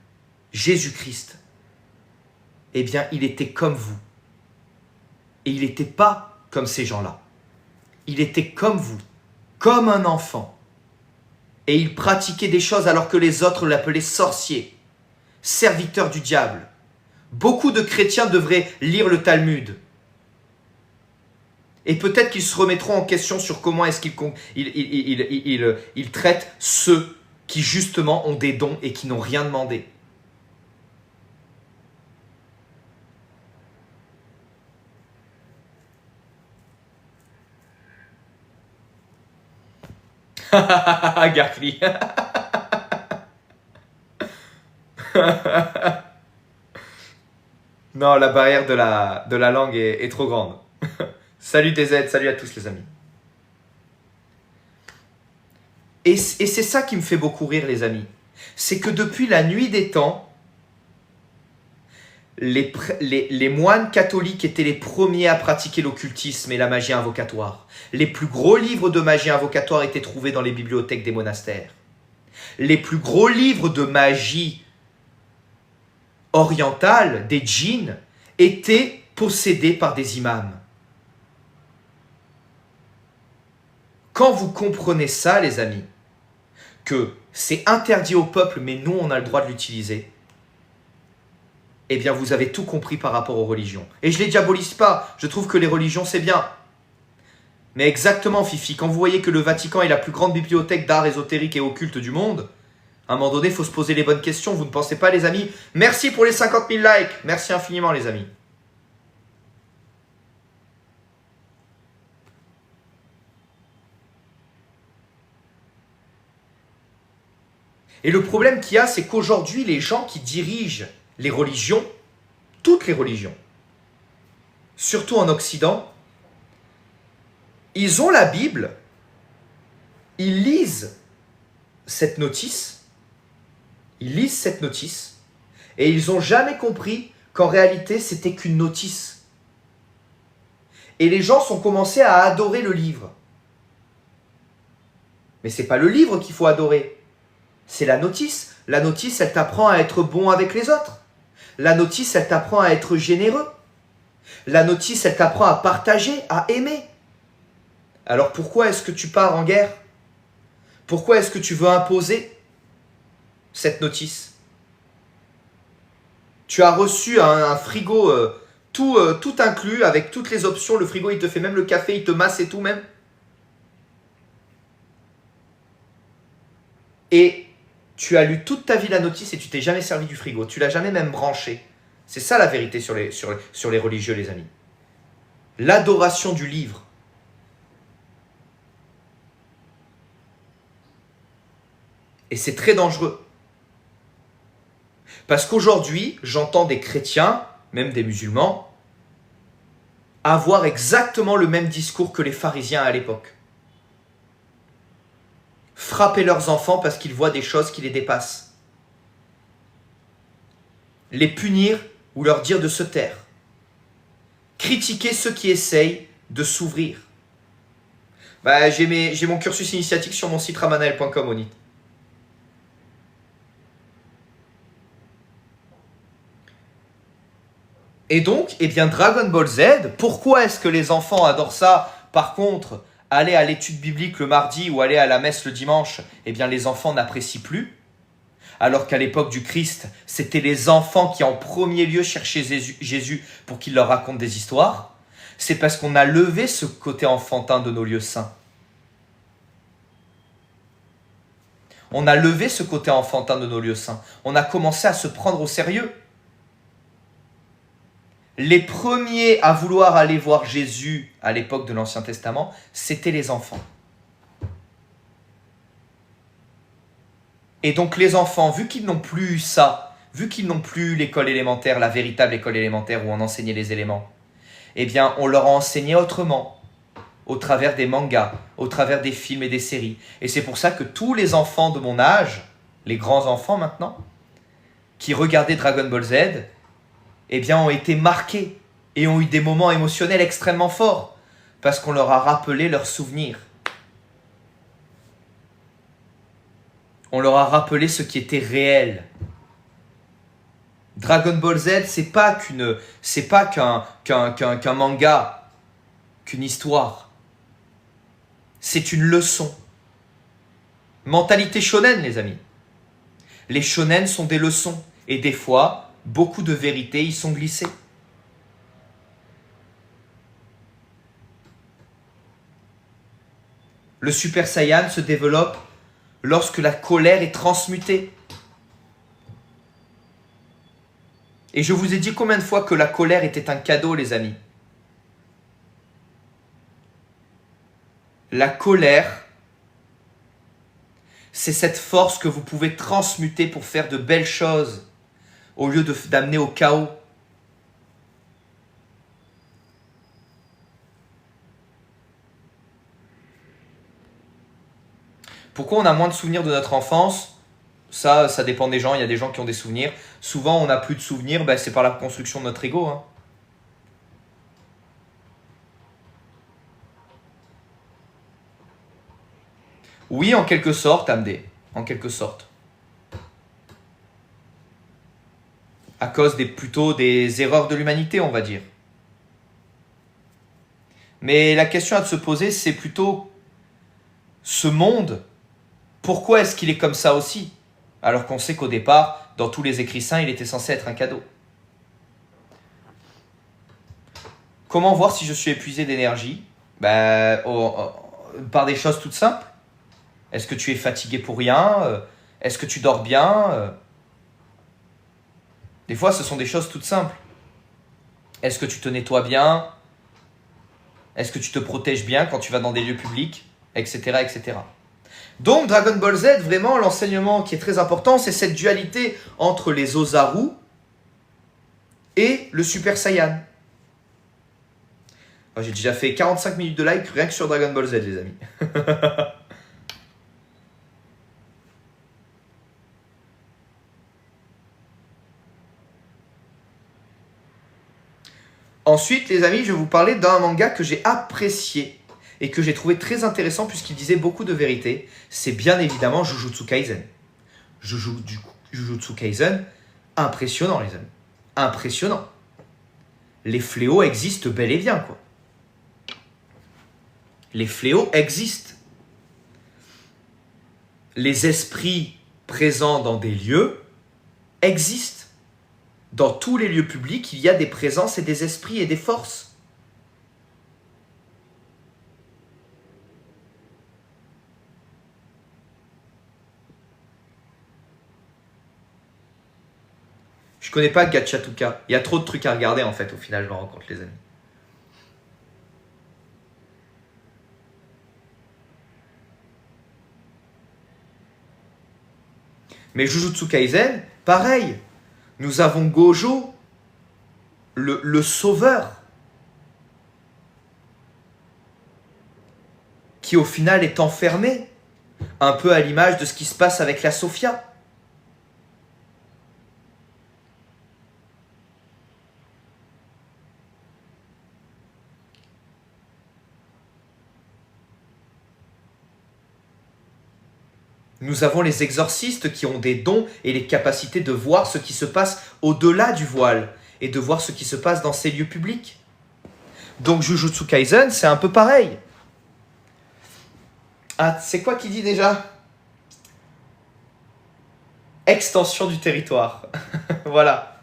Jésus-Christ, eh bien, il était comme vous. Et il n'était pas comme ces gens-là. Il était comme vous, comme un enfant. Et il pratiquait des choses alors que les autres l'appelaient sorcier, serviteur du diable. Beaucoup de chrétiens devraient lire le Talmud. Et peut-être qu'ils se remettront en question sur comment est-ce qu'ils traitent ceux qui justement ont des dons et qui n'ont rien demandé. Garfri. Non, la barrière de la langue est trop grande. Salut DZ, salut à tous les amis. Et c'est ça qui me fait beaucoup rire les amis. C'est que depuis la nuit des temps, les moines catholiques étaient les premiers à pratiquer l'occultisme et la magie invocatoire. Les plus gros livres de magie invocatoire étaient trouvés dans les bibliothèques des monastères. Les plus gros livres de magie orientale, des djinns, étaient possédés par des imams. Quand vous comprenez ça, les amis, que c'est interdit au peuple, mais nous, on a le droit de l'utiliser, eh bien, vous avez tout compris par rapport aux religions. Et je ne les diabolise pas, je trouve que les religions, c'est bien. Mais exactement, Fifi, quand vous voyez que le Vatican est la plus grande bibliothèque d'art ésotérique et occulte du monde, à un moment donné, il faut se poser les bonnes questions. Vous ne pensez pas, les amis? Merci pour les 50 000 likes. Merci infiniment, les amis. Et le problème qu'il y a, c'est qu'aujourd'hui, les gens qui dirigent les religions, toutes les religions, surtout en Occident, ils ont la Bible, ils lisent cette notice, Et ils n'ont jamais compris qu'en réalité, c'était qu'une notice. Et les gens sont commencés à adorer le livre. Mais ce n'est pas le livre qu'il faut adorer, c'est la notice. La notice, elle t'apprend à être bon avec les autres. La notice, elle t'apprend à être généreux. La notice, elle t'apprend à partager, à aimer. Alors pourquoi est-ce que tu pars en guerre? Pourquoi est-ce que tu veux imposer cette notice? Tu as reçu un frigo tout inclus, avec toutes les options. Le frigo, il te fait même le café, il te masse et tout même. Et tu as lu toute ta vie la notice et tu t'es jamais servi du frigo. Tu l'as jamais même branché. C'est ça la vérité sur les religieux, les amis. L'adoration du livre. Et c'est très dangereux. Parce qu'aujourd'hui, j'entends des chrétiens, même des musulmans, avoir exactement le même discours que les pharisiens à l'époque. Frapper leurs enfants parce qu'ils voient des choses qui les dépassent. Les punir ou leur dire de se taire. Critiquer ceux qui essayent de s'ouvrir. J'ai mon cursus initiatique sur mon site ramanael.com, Onit. Et donc, eh bien, Dragon Ball Z, pourquoi est-ce que les enfants adorent ça? Par contre, aller à l'étude biblique le mardi ou aller à la messe le dimanche, eh bien, les enfants n'apprécient plus. Alors qu'à l'époque du Christ, c'était les enfants qui en premier lieu cherchaient Jésus pour qu'il leur raconte des histoires. C'est parce qu'on a levé ce côté enfantin de nos lieux saints. On a levé ce côté enfantin de nos lieux saints. On a commencé à se prendre au sérieux. Les premiers à vouloir aller voir Jésus à l'époque de l'Ancien Testament, c'était les enfants. Et donc les enfants, vu qu'ils n'ont plus ça, vu qu'ils n'ont plus l'école élémentaire, la véritable école élémentaire où on enseignait les éléments, eh bien on leur a enseigné autrement, au travers des mangas, au travers des films et des séries. Et c'est pour ça que tous les enfants de mon âge, les grands enfants maintenant, qui regardaient Dragon Ball Z, eh bien, ont été marqués et ont eu des moments émotionnels extrêmement forts parce qu'on leur a rappelé leurs souvenirs. On leur a rappelé ce qui était réel. Dragon Ball Z, c'est pas qu'un manga, qu'une histoire. C'est une leçon. Mentalité shonen, les amis. Les shonen sont des leçons et des fois, beaucoup de vérités y sont glissées. Le Super Saiyan se développe lorsque la colère est transmutée. Et je vous ai dit combien de fois que la colère était un cadeau, les amis. La colère, c'est cette force que vous pouvez transmuter pour faire de belles choses, au lieu d'amener au chaos. Pourquoi on a moins de souvenirs de notre enfance? Ça dépend des gens. Il y a des gens qui ont des souvenirs. Souvent, on n'a plus de souvenirs. C'est par la construction de notre ego. Oui, en quelque sorte, Amdé. En quelque sorte. À cause plutôt des erreurs de l'humanité, on va dire. Mais la question à se poser, c'est plutôt ce monde, pourquoi est-ce qu'il est comme ça aussi? Alors qu'on sait qu'au départ, dans tous les écrits saints, il était censé être un cadeau. Comment voir si je suis épuisé d'énergie? Par des choses toutes simples. Est-ce que tu es fatigué pour rien? Est-ce que tu dors bien? Des fois, ce sont des choses toutes simples. Est-ce que tu te nettoies bien? Est-ce que tu te protèges bien quand tu vas dans des lieux publics? Etc. etc. Donc, Dragon Ball Z, vraiment, l'enseignement qui est très important, c'est cette dualité entre les Ozaru et le Super Saiyan. J'ai déjà fait 45 minutes de live rien que sur Dragon Ball Z, les amis. Ensuite, les amis, je vais vous parler d'un manga que j'ai apprécié et que j'ai trouvé très intéressant puisqu'il disait beaucoup de vérité. C'est bien évidemment Jujutsu Kaisen. Jujutsu Kaisen, impressionnant, les amis. Impressionnant. Les fléaux existent bel et bien, quoi. Les fléaux existent. Les esprits présents dans des lieux existent. Dans tous les lieux publics, il y a des présences et des esprits et des forces. Je connais pas Gatchatuka. Il y a trop de trucs à regarder en fait, au final, je me rends compte, les amis. Mais Jujutsu Kaisen, pareil. Nous avons Gojo, le sauveur, qui au final est enfermé, un peu à l'image de ce qui se passe avec la Sophia. Nous avons les exorcistes qui ont des dons et les capacités de voir ce qui se passe au-delà du voile et de voir ce qui se passe dans ces lieux publics. Donc Jujutsu Kaisen, c'est un peu pareil. Ah, c'est quoi qui dit déjà? Extension du territoire. Voilà.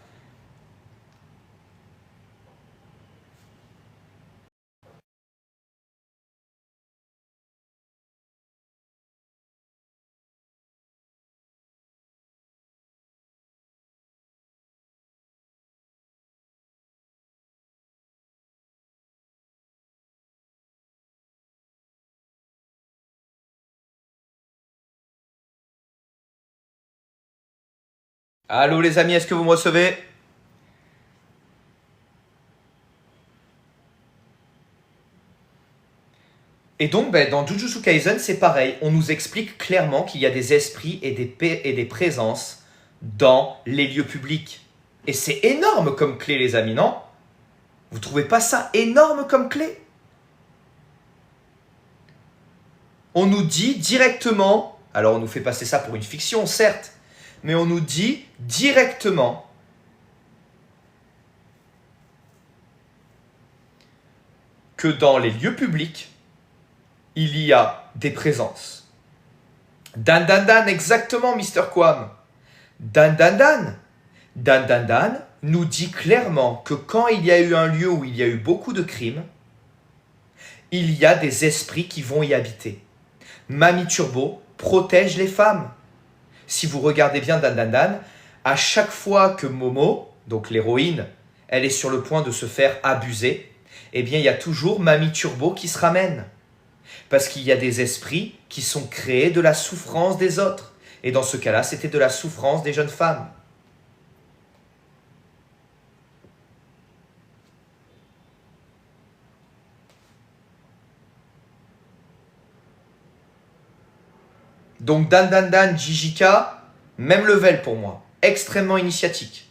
Allô les amis, est-ce que vous me recevez? Et donc, dans Jujutsu Kaisen, c'est pareil. On nous explique clairement qu'il y a des esprits et des présences dans les lieux publics. Et c'est énorme comme clé, les amis, non? Vous trouvez pas ça énorme comme clé? On nous dit directement, alors on nous fait passer ça pour une fiction, certes, mais on nous dit directement que dans les lieux publics, il y a des présences. Dan Dan Dan, exactement, Mr. Kwam. Dan Dan Dan. Dan Dan Dan nous dit clairement que quand il y a eu un lieu où il y a eu beaucoup de crimes, il y a des esprits qui vont y habiter. Mami Turbo protège les femmes. Si vous regardez bien Dan Dan Dan, à chaque fois que Momo, donc l'héroïne, elle est sur le point de se faire abuser, eh bien il y a toujours Mami Turbo qui se ramène. Parce qu'il y a des esprits qui sont créés de la souffrance des autres. Et dans ce cas-là, c'était de la souffrance des jeunes femmes. Donc Dan Dan Dan, JJK, même level pour moi. Extrêmement initiatique.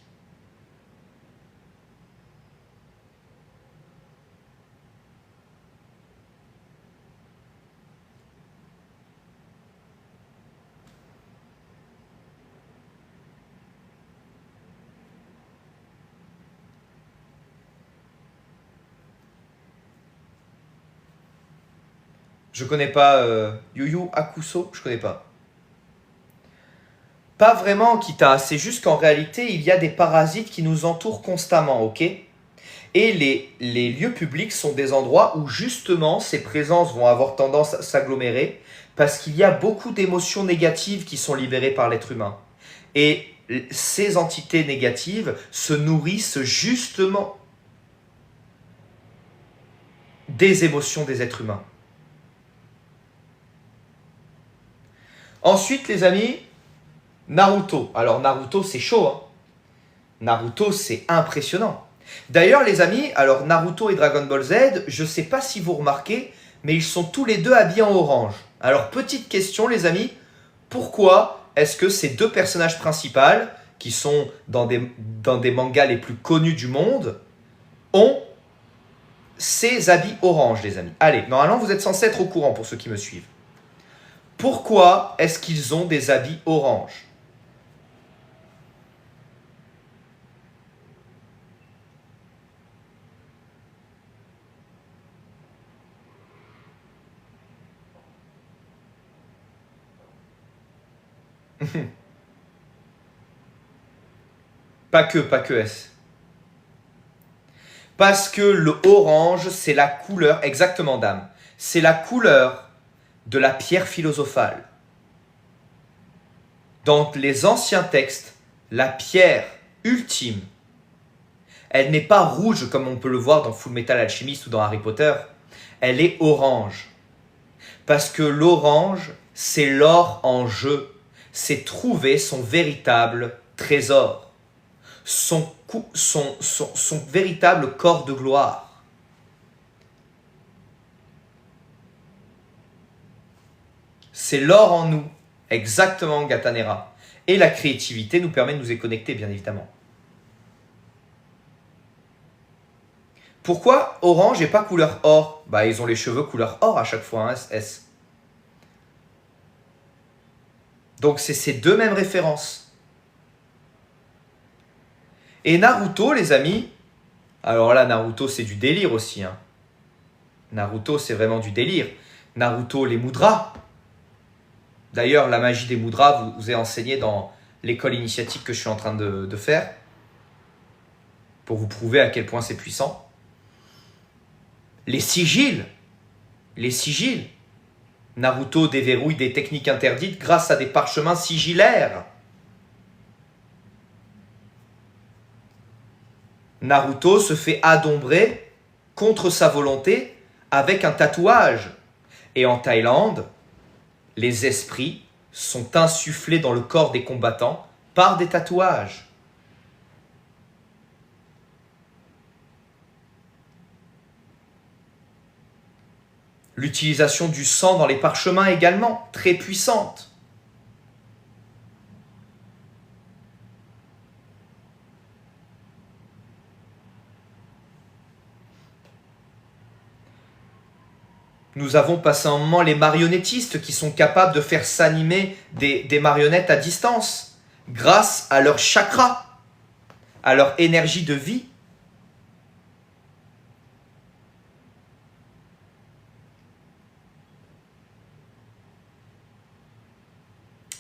Je connais pas Yu Yu Hakusho, je connais pas. Pas vraiment, Kita, c'est juste qu'en réalité, il y a des parasites qui nous entourent constamment, ok? Et les lieux publics sont des endroits où justement ces présences vont avoir tendance à s'agglomérer parce qu'il y a beaucoup d'émotions négatives qui sont libérées par l'être humain. Et ces entités négatives se nourrissent justement des émotions des êtres humains. Ensuite, les amis, Naruto. Alors Naruto, c'est chaud, hein. Naruto, c'est impressionnant. D'ailleurs, les amis, alors Naruto et Dragon Ball Z, je ne sais pas si vous remarquez, mais ils sont tous les deux habillés en orange. Alors, petite question, les amis, pourquoi est-ce que ces deux personnages principaux, qui sont dans des mangas les plus connus du monde, ont ces habits orange, les amis? Allez, normalement, vous êtes censés être au courant pour ceux qui me suivent. Pourquoi est-ce qu'ils ont des habits orange? Pas que S. Parce que le orange, c'est la couleur, exactement dame, c'est la couleur de la pierre philosophale. Dans les anciens textes, la pierre ultime, elle n'est pas rouge comme on peut le voir dans Full Metal Alchemist ou dans Harry Potter, elle est orange. Parce que l'orange, c'est l'or en jeu, c'est trouver son véritable trésor, son véritable corps de gloire. C'est l'or en nous, exactement Gatanera. Et la créativité nous permet de nous y connecter, bien évidemment. Pourquoi orange et pas couleur or? Bah, ils ont les cheveux couleur or à chaque fois, hein, S. Donc, c'est ces deux mêmes références. Et Naruto, les amis, alors là, Naruto, c'est du délire aussi. Hein. Naruto, c'est vraiment du délire. Naruto, les mudras. D'ailleurs, la magie des mudras vous est enseignée dans l'école initiatique que je suis en train de faire pour vous prouver à quel point c'est puissant. Les sigils. Naruto déverrouille des techniques interdites grâce à des parchemins sigillaires. Naruto se fait adombrer contre sa volonté avec un tatouage. Et en Thaïlande, les esprits sont insufflés dans le corps des combattants par des tatouages. L'utilisation du sang dans les parchemins également, très puissante. Nous avons passé un moment les marionnettistes qui sont capables de faire s'animer des marionnettes à distance grâce à leur chakra, à leur énergie de vie.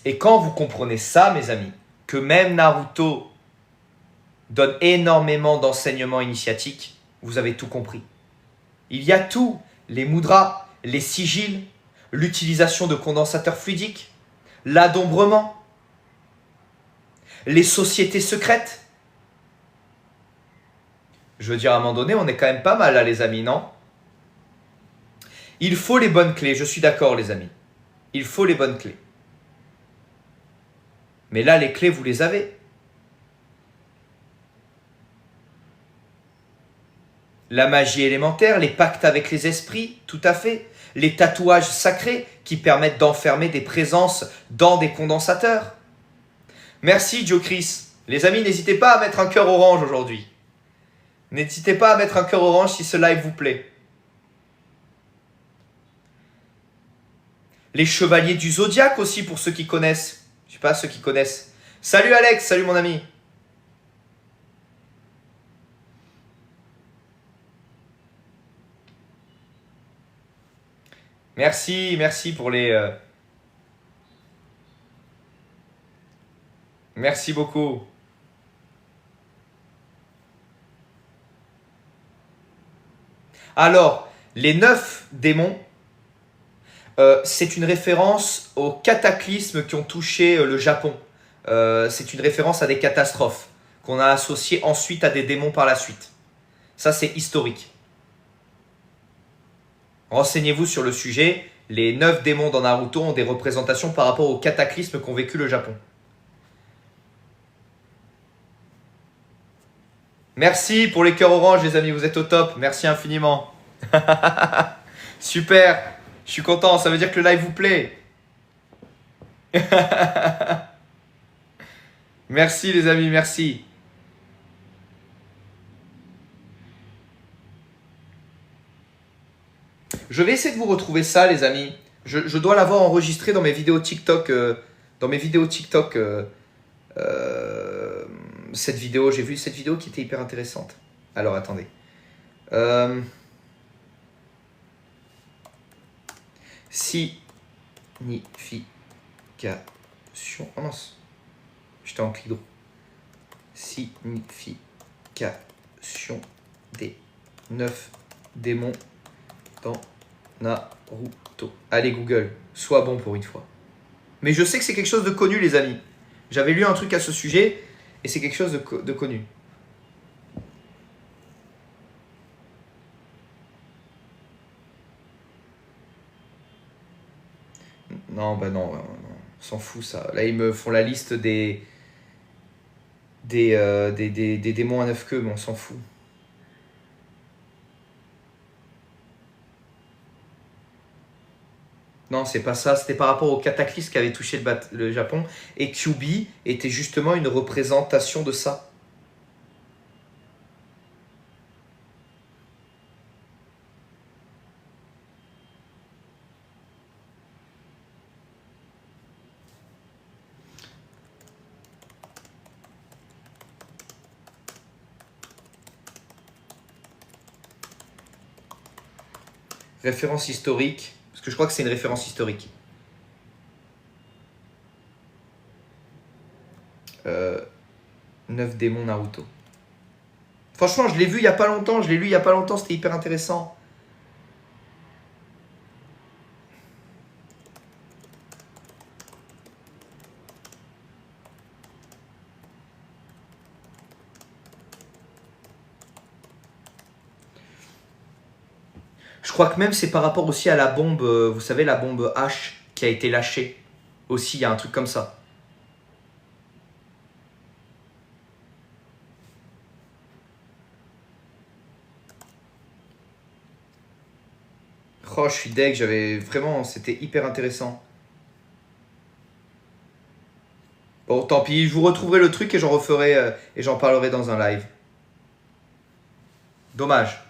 Et quand vous comprenez ça, mes amis, que même Naruto donne énormément d'enseignements initiatiques, vous avez tout compris. Il y a tout, les mudras, les sigils, l'utilisation de condensateurs fluidiques, l'adombrement, les sociétés secrètes. Je veux dire, à un moment donné, on est quand même pas mal là, les amis, non? Il faut les bonnes clés, je suis d'accord, les amis. Il faut les bonnes clés. Mais là, les clés, vous les avez. La magie élémentaire, les pactes avec les esprits, tout à fait. Les tatouages sacrés qui permettent d'enfermer des présences dans des condensateurs. Merci, Joe Chris. Les amis, n'hésitez pas à mettre un cœur orange aujourd'hui. N'hésitez pas à mettre un cœur orange si ce live vous plaît. Les chevaliers du zodiaque aussi, pour ceux qui connaissent. Je sais pas, ceux qui connaissent. Salut Alex, salut mon ami. Merci pour les... Merci beaucoup. Alors, les 9 démons, c'est une référence aux cataclysmes qui ont touché le Japon. C'est une référence à des catastrophes qu'on a associées ensuite à des démons par la suite. Ça, c'est historique. Renseignez-vous sur le sujet. Les 9 démons dans Naruto ont des représentations par rapport aux cataclysmes qu'ont vécu le Japon. Merci pour les cœurs orange, les amis. Vous êtes au top. Merci infiniment. Super. Je suis content. Ça veut dire que le live vous plaît. Merci, les amis. Merci. Je vais essayer de vous retrouver ça, les amis. Je dois l'avoir enregistré dans mes vidéos TikTok. Cette vidéo, j'ai vu cette vidéo qui était hyper intéressante. Alors, attendez. Signification. Oh mince. J'étais en clic droit. Signification des 9 démons dans Naruto. Allez Google, sois bon pour une fois. Mais je sais que c'est quelque chose de connu, les amis. J'avais lu un truc à ce sujet et c'est quelque chose de connu. Non, bah non, on s'en fout ça. Là, ils me font la liste des démons à 9 queues, mais on s'en fout. Non, c'est pas ça. C'était par rapport au cataclysme qui avait touché le Japon. Et Kyuubi était justement une représentation de ça. Référence historique. Parce que je crois que c'est une référence historique. 9 démons Naruto. Franchement, je l'ai vu il y a pas longtemps. C'était hyper intéressant. Je crois que même c'est par rapport aussi à la bombe, vous savez, la bombe H qui a été lâchée. Aussi, il y a un truc comme ça. Oh, je suis deg, j'avais vraiment, c'était hyper intéressant. Bon, tant pis, je vous retrouverai le truc et j'en referai et j'en parlerai dans un live. Dommage.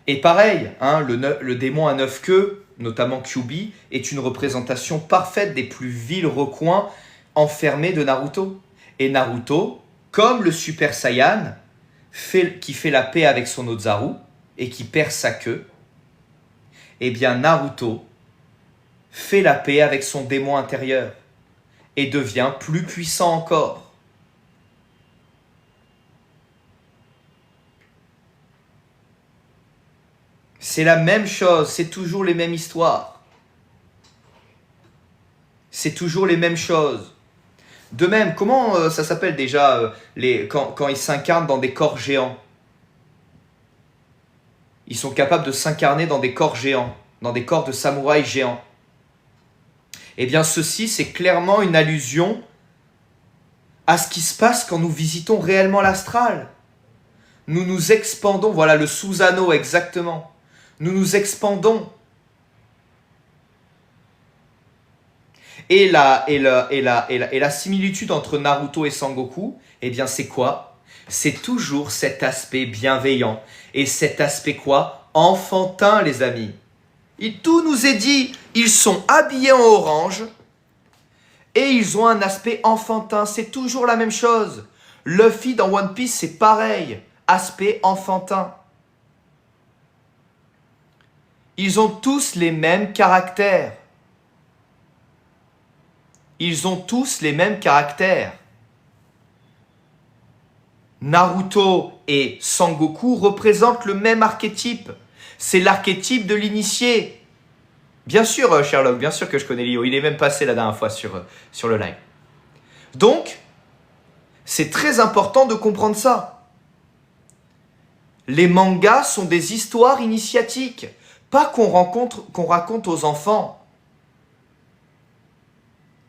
Et pareil, hein, le démon à 9 queues, notamment Kyuubi, est une représentation parfaite des plus vils recoins enfermés de Naruto. Et Naruto, comme le Super Saiyan, qui fait la paix avec son Ozaru et qui perd sa queue, eh bien Naruto fait la paix avec son démon intérieur et devient plus puissant encore. C'est la même chose, c'est toujours les mêmes histoires. C'est toujours les mêmes choses. De même, comment ça s'appelle déjà quand ils s'incarnent dans des corps géants? Ils sont capables de s'incarner dans des corps géants, dans des corps de samouraïs géants. Eh bien, ceci, c'est clairement une allusion à ce qui se passe quand nous visitons réellement l'astral. Nous nous expandons, voilà le Susanoo exactement. Nous nous expandons. Et la similitude entre Naruto et Sangoku, eh bien c'est quoi? C'est toujours cet aspect bienveillant. Et cet aspect quoi? Enfantin, les amis. Tout nous est dit. Ils sont habillés en orange et ils ont un aspect enfantin. C'est toujours la même chose. Luffy dans One Piece, c'est pareil. Aspect enfantin. Ils ont tous les mêmes caractères. Ils ont tous les mêmes caractères. Naruto et Sangoku représentent le même archétype. C'est l'archétype de l'initié. Bien sûr, Sherlock, bien sûr que je connais Lio. Il est même passé la dernière fois sur le live. Donc, c'est très important de comprendre ça. Les mangas sont des histoires initiatiques. Pas qu'on raconte aux enfants,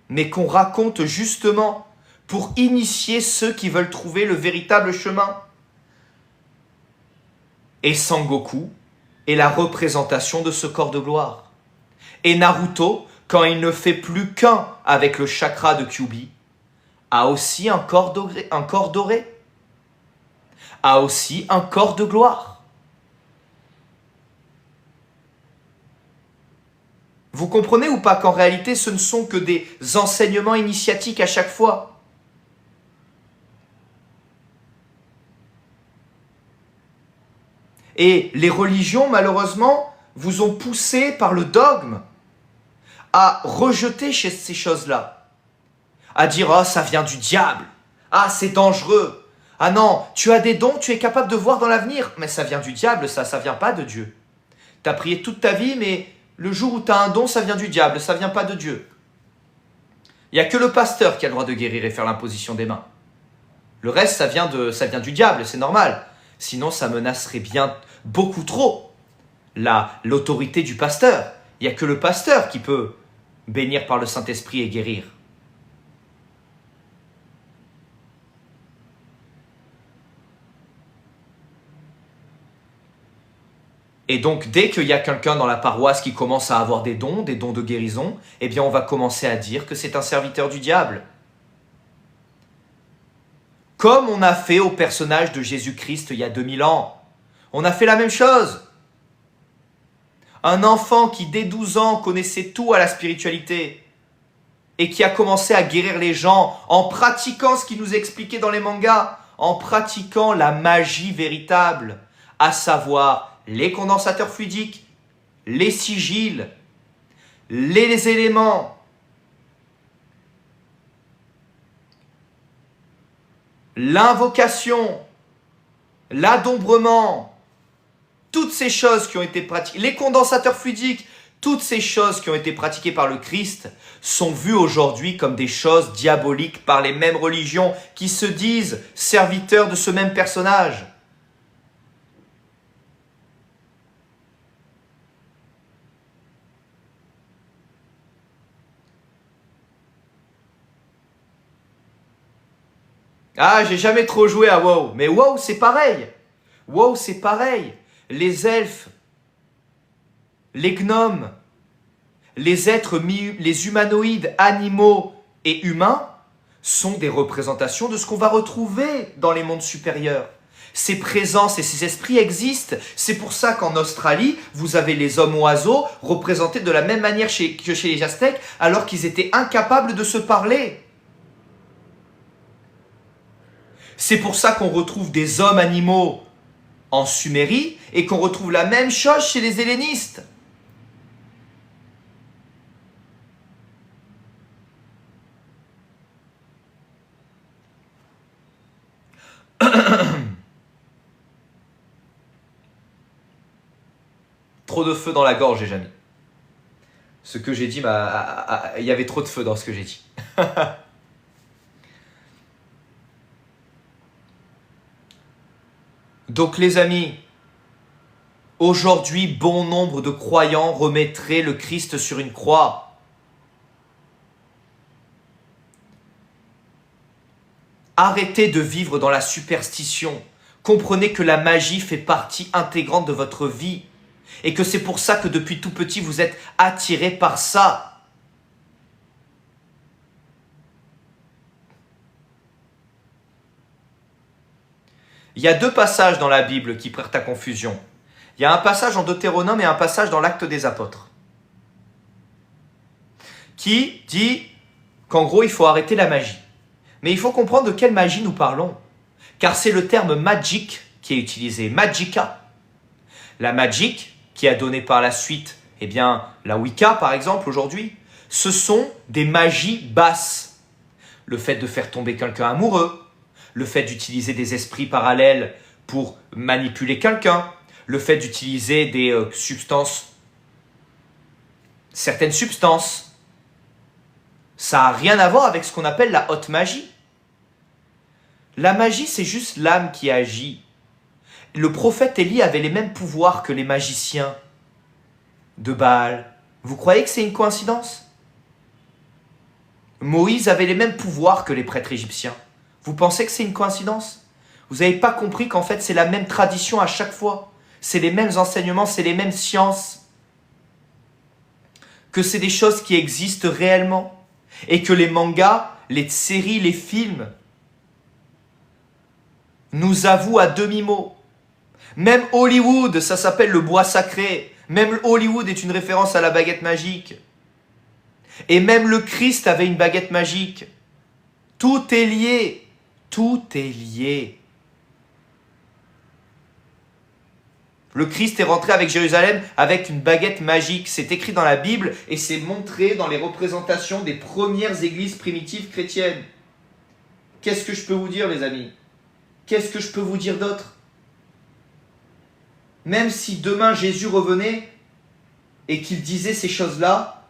mais qu'on raconte justement pour initier ceux qui veulent trouver le véritable chemin. Et Sangoku est la représentation de ce corps de gloire. Et Naruto, quand il ne fait plus qu'un avec le chakra de Kyuubi, a aussi un corps doré, a aussi un corps de gloire. Vous comprenez ou pas qu'en réalité, ce ne sont que des enseignements initiatiques à chaque fois? Et les religions, malheureusement, vous ont poussé par le dogme à rejeter ces choses-là. À dire « Ah, ça vient du diable. Ah, c'est dangereux. Ah non, tu as des dons, tu es capable de voir dans l'avenir. Mais ça vient du diable, ça vient pas de Dieu. Tu as prié toute ta vie, mais le jour où tu as un don, ça vient du diable, ça vient pas de Dieu. Il n'y a que le pasteur qui a le droit de guérir et faire l'imposition des mains. Le reste, ça vient du diable, c'est normal. Sinon, ça menacerait bien beaucoup trop l'autorité du pasteur. Il n'y a que le pasteur qui peut bénir par le Saint-Esprit et guérir. Et donc, dès qu'il y a quelqu'un dans la paroisse qui commence à avoir des dons de guérison, eh bien, on va commencer à dire que c'est un serviteur du diable. Comme on a fait au personnage de Jésus-Christ il y a 2000 ans. On a fait la même chose. Un enfant qui, dès 12 ans, connaissait tout à la spiritualité et qui a commencé à guérir les gens en pratiquant ce qu'il nous expliquait dans les mangas, en pratiquant la magie véritable, à savoir les condensateurs fluidiques, les sigils, les éléments, l'invocation, l'adombrement, toutes ces choses qui ont été pratiquées, les condensateurs fluidiques, toutes ces choses qui ont été pratiquées par le Christ sont vues aujourd'hui comme des choses diaboliques par les mêmes religions qui se disent serviteurs de ce même personnage. Ah, j'ai jamais trop joué à WoW. Mais WoW, c'est pareil. WoW, c'est pareil. Les elfes, les gnomes, les êtres, les humanoïdes, animaux et humains sont des représentations de ce qu'on va retrouver dans les mondes supérieurs. Ces présences et ces esprits existent. C'est pour ça qu'en Australie, vous avez les hommes-oiseaux représentés de la même manière que chez les Aztèques, alors qu'ils étaient incapables de se parler. C'est pour ça qu'on retrouve des hommes-animaux en Sumérie et qu'on retrouve la même chose chez les hellénistes. Trop de feu dans la gorge, j'ai jamais. Ce que j'ai dit, il y avait trop de feu dans ce que j'ai dit. Donc les amis, aujourd'hui, bon nombre de croyants remettraient le Christ sur une croix. Arrêtez de vivre dans la superstition. Comprenez que la magie fait partie intégrante de votre vie et que c'est pour ça que depuis tout petit, vous êtes attiré par ça. Il y a deux passages dans la Bible qui prêtent à confusion. Il y a un passage en Deutéronome et un passage dans l'Acte des Apôtres qui dit qu'en gros, il faut arrêter la magie. Mais il faut comprendre de quelle magie nous parlons. Car c'est le terme magic qui est utilisé, magica. La magic, qui a donné par la suite eh bien, la Wicca par exemple aujourd'hui, ce sont des magies basses. Le fait de faire tomber quelqu'un amoureux, le fait d'utiliser des esprits parallèles pour manipuler quelqu'un, le fait d'utiliser des substances, certaines substances, ça n'a rien à voir avec ce qu'on appelle la haute magie. La magie, c'est juste l'âme qui agit. Le prophète Élie avait les mêmes pouvoirs que les magiciens de Baal. Vous croyez que c'est une coïncidence? Moïse avait les mêmes pouvoirs que les prêtres égyptiens. Vous pensez que c'est une coïncidence? Vous n'avez pas compris qu'en fait c'est la même tradition à chaque fois. C'est les mêmes enseignements, c'est les mêmes sciences. Que c'est des choses qui existent réellement. Et que les mangas, les séries, les films nous avouent à demi-mot. Même Hollywood, ça s'appelle le bois sacré. Même Hollywood est une référence à la baguette magique. Et même le Christ avait une baguette magique. Tout est lié. Tout est lié. Le Christ est rentré avec Jérusalem avec une baguette magique. C'est écrit dans la Bible et c'est montré dans les représentations des premières églises primitives chrétiennes. Qu'est-ce que je peux vous dire, les amis? Qu'est-ce que je peux vous dire d'autre? Même si demain Jésus revenait et qu'il disait ces choses-là,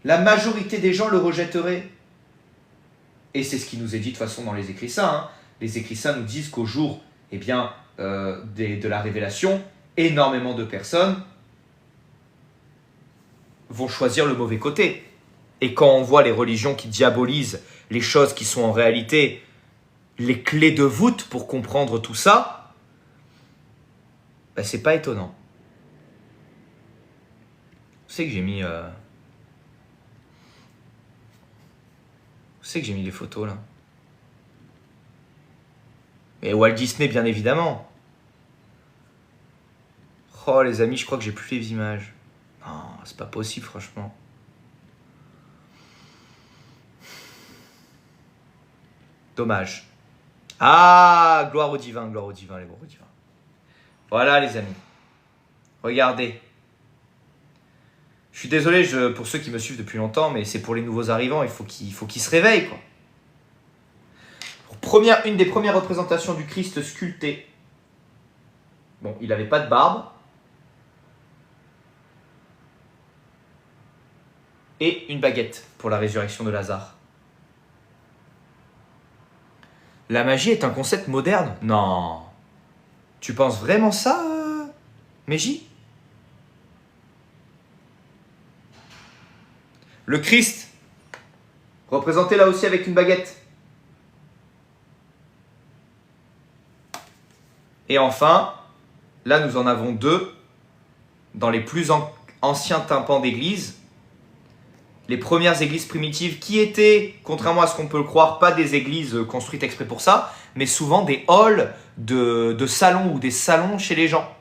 la majorité des gens le rejetteraient. Et c'est ce qui nous est dit de toute façon dans les écrits saints. Les écrits saints nous disent qu'au jour de la révélation, énormément de personnes vont choisir le mauvais côté. Et quand on voit les religions qui diabolisent les choses qui sont en réalité les clés de voûte pour comprendre tout ça, ben c'est pas étonnant. Vous savez que j'ai mis... j'ai mis les photos là. Et Walt Disney, bien évidemment. Oh les amis, je crois que j'ai plus les images. Non, c'est pas possible franchement. Dommage. Ah, gloire au divin, les gloires au divin. Voilà les amis. Regardez. Je suis désolé pour ceux qui me suivent depuis longtemps, mais c'est pour les nouveaux arrivants, il faut qu'ils se réveillent, quoi. Une des premières représentations du Christ sculpté. Bon, il n'avait pas de barbe. Et une baguette pour la résurrection de Lazare. La magie est un concept moderne? Non. Tu penses vraiment ça, Meiji? Le Christ, représenté là aussi avec une baguette. Et enfin, là nous en avons deux dans les plus anciens tympans d'église. Les premières églises primitives qui étaient, contrairement à ce qu'on peut le croire, pas des églises construites exprès pour ça, mais souvent des halls de salons ou des salons chez les gens.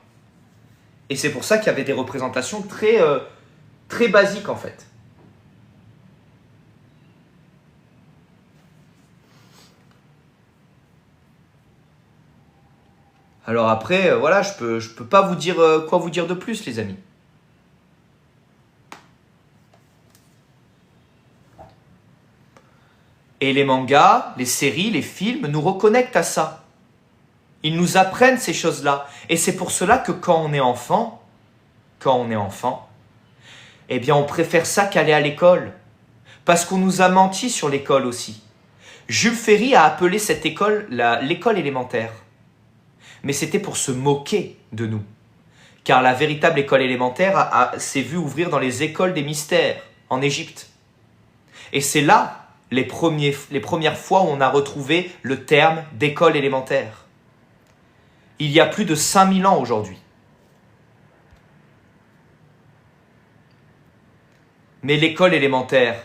Et c'est pour ça qu'il y avait des représentations très, très basiques en fait. Alors après, voilà, je peux pas vous dire quoi vous dire de plus, les amis. Et les mangas, les séries, les films nous reconnectent à ça. Ils nous apprennent ces choses-là. Et c'est pour cela que quand on est enfant, eh bien on préfère ça qu'aller à l'école. Parce qu'on nous a menti sur l'école aussi. Jules Ferry a appelé cette école l'école élémentaire. Mais c'était pour se moquer de nous. Car la véritable école élémentaire s'est vue ouvrir dans les écoles des mystères, en Égypte. Et c'est là les premières fois où on a retrouvé le terme d'école élémentaire. Il y a plus de 5000 ans aujourd'hui. Mais l'école élémentaire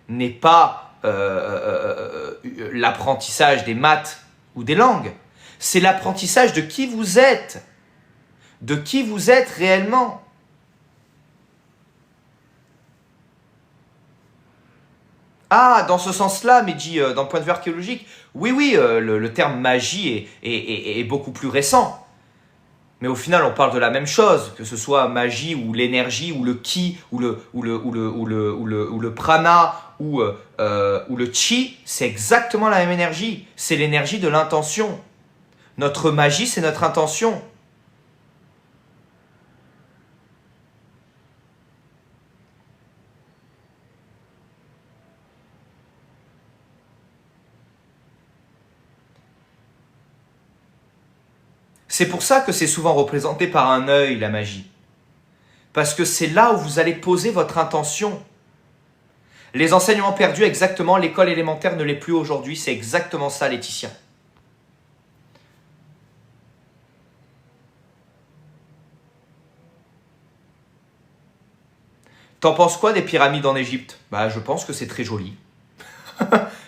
n'est pas l'apprentissage des maths ou des langues. C'est l'apprentissage de qui vous êtes. De qui vous êtes réellement. Ah, dans ce sens-là, mais dit d'un point de vue archéologique, oui, le terme magie est beaucoup plus récent. Mais au final, on parle de la même chose, que ce soit magie ou l'énergie ou le ki ou le prana ou le chi, c'est exactement la même énergie. C'est l'énergie de l'intention. Notre magie, c'est notre intention. C'est pour ça que c'est souvent représenté par un œil, la magie. Parce que c'est là où vous allez poser votre intention. Les enseignements perdus, exactement, l'école élémentaire ne l'est plus aujourd'hui, c'est exactement ça, Laetitia. T'en penses quoi des pyramides en Égypte? Bah, je pense que c'est très joli.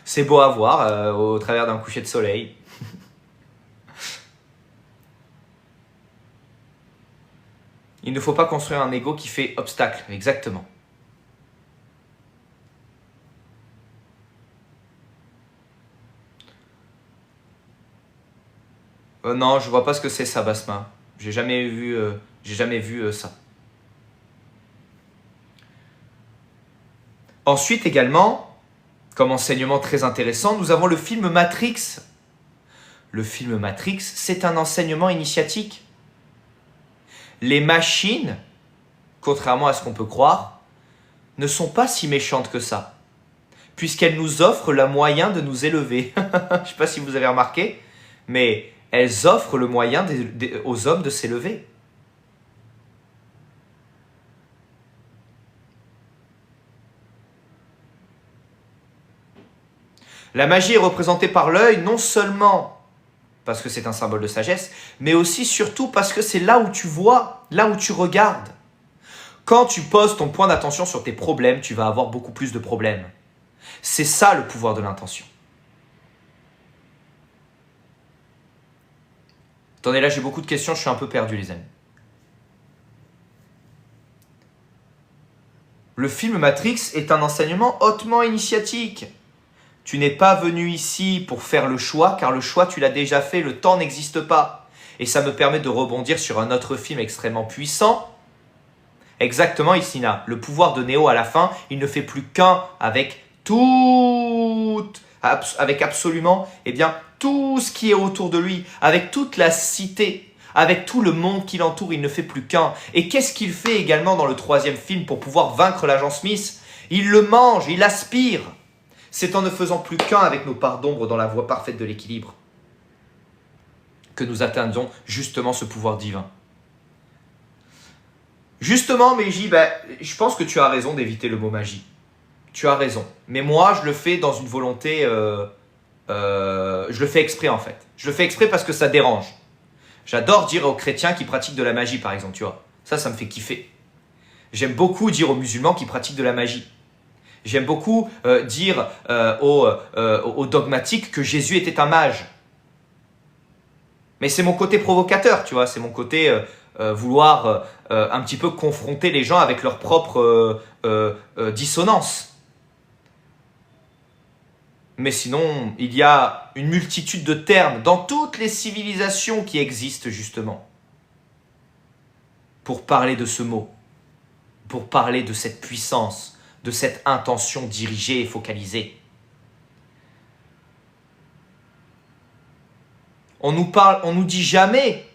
C'est beau à voir au travers d'un coucher de soleil. Il ne faut pas construire un ego qui fait obstacle, exactement. Non, je vois pas ce que c'est ça, Basma. J'ai jamais vu ça. Ensuite également, comme enseignement très intéressant, nous avons le film Matrix. Le film Matrix, c'est un enseignement initiatique. Les machines, contrairement à ce qu'on peut croire, ne sont pas si méchantes que ça, puisqu'elles nous offrent le moyen de nous élever. Je ne sais pas si vous avez remarqué, mais elles offrent le moyen aux hommes de s'élever. La magie est représentée par l'œil, non seulement parce que c'est un symbole de sagesse, mais aussi surtout parce que c'est là où tu vois, là où tu regardes. Quand tu poses ton point d'attention sur tes problèmes, tu vas avoir beaucoup plus de problèmes. C'est ça le pouvoir de l'intention. Attendez, là j'ai beaucoup de questions, je suis un peu perdu les amis. Le film Matrix est un enseignement hautement initiatique. Tu n'es pas venu ici pour faire le choix, car le choix tu l'as déjà fait, le temps n'existe pas. Et ça me permet de rebondir sur un autre film extrêmement puissant. Exactement, Isina, le pouvoir de Néo à la fin, il ne fait plus qu'un avec absolument, tout ce qui est autour de lui, avec toute la cité, avec tout le monde qui l'entoure, il ne fait plus qu'un. Et qu'est-ce qu'il fait également dans le troisième film pour pouvoir vaincre l'agent Smith? Il le mange, il aspire. C'est en ne faisant plus qu'un avec nos parts d'ombre dans la voie parfaite de l'équilibre que nous atteindrons justement ce pouvoir divin. Justement, Meiji, je pense que tu as raison d'éviter le mot magie. Tu as raison. Mais moi, je le fais dans une volonté... je le fais exprès en fait. Je le fais exprès parce que ça dérange. J'adore dire aux chrétiens qui pratiquent de la magie, par exemple, tu vois. Ça me fait kiffer. J'aime beaucoup dire aux musulmans qui pratiquent de la magie. J'aime beaucoup dire aux dogmatiques que Jésus était un mage. Mais c'est mon côté provocateur, tu vois. C'est mon côté vouloir un petit peu confronter les gens avec leur propre dissonance. Mais sinon, il y a une multitude de termes dans toutes les civilisations qui existent justement pour parler de ce mot, pour parler de cette puissance, de cette intention dirigée et focalisée. On nous dit jamais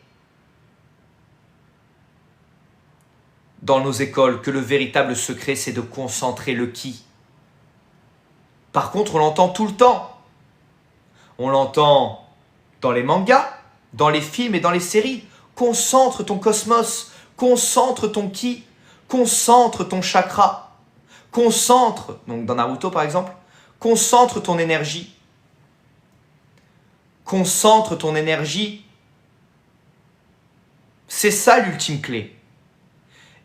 dans nos écoles que le véritable secret c'est de concentrer le qui. Par contre, on l'entend tout le temps. On l'entend dans les mangas, dans les films et dans les séries. Concentre ton cosmos, concentre ton ki, concentre ton chakra, concentre, donc dans Naruto par exemple, concentre ton énergie. Concentre ton énergie. C'est ça l'ultime clé.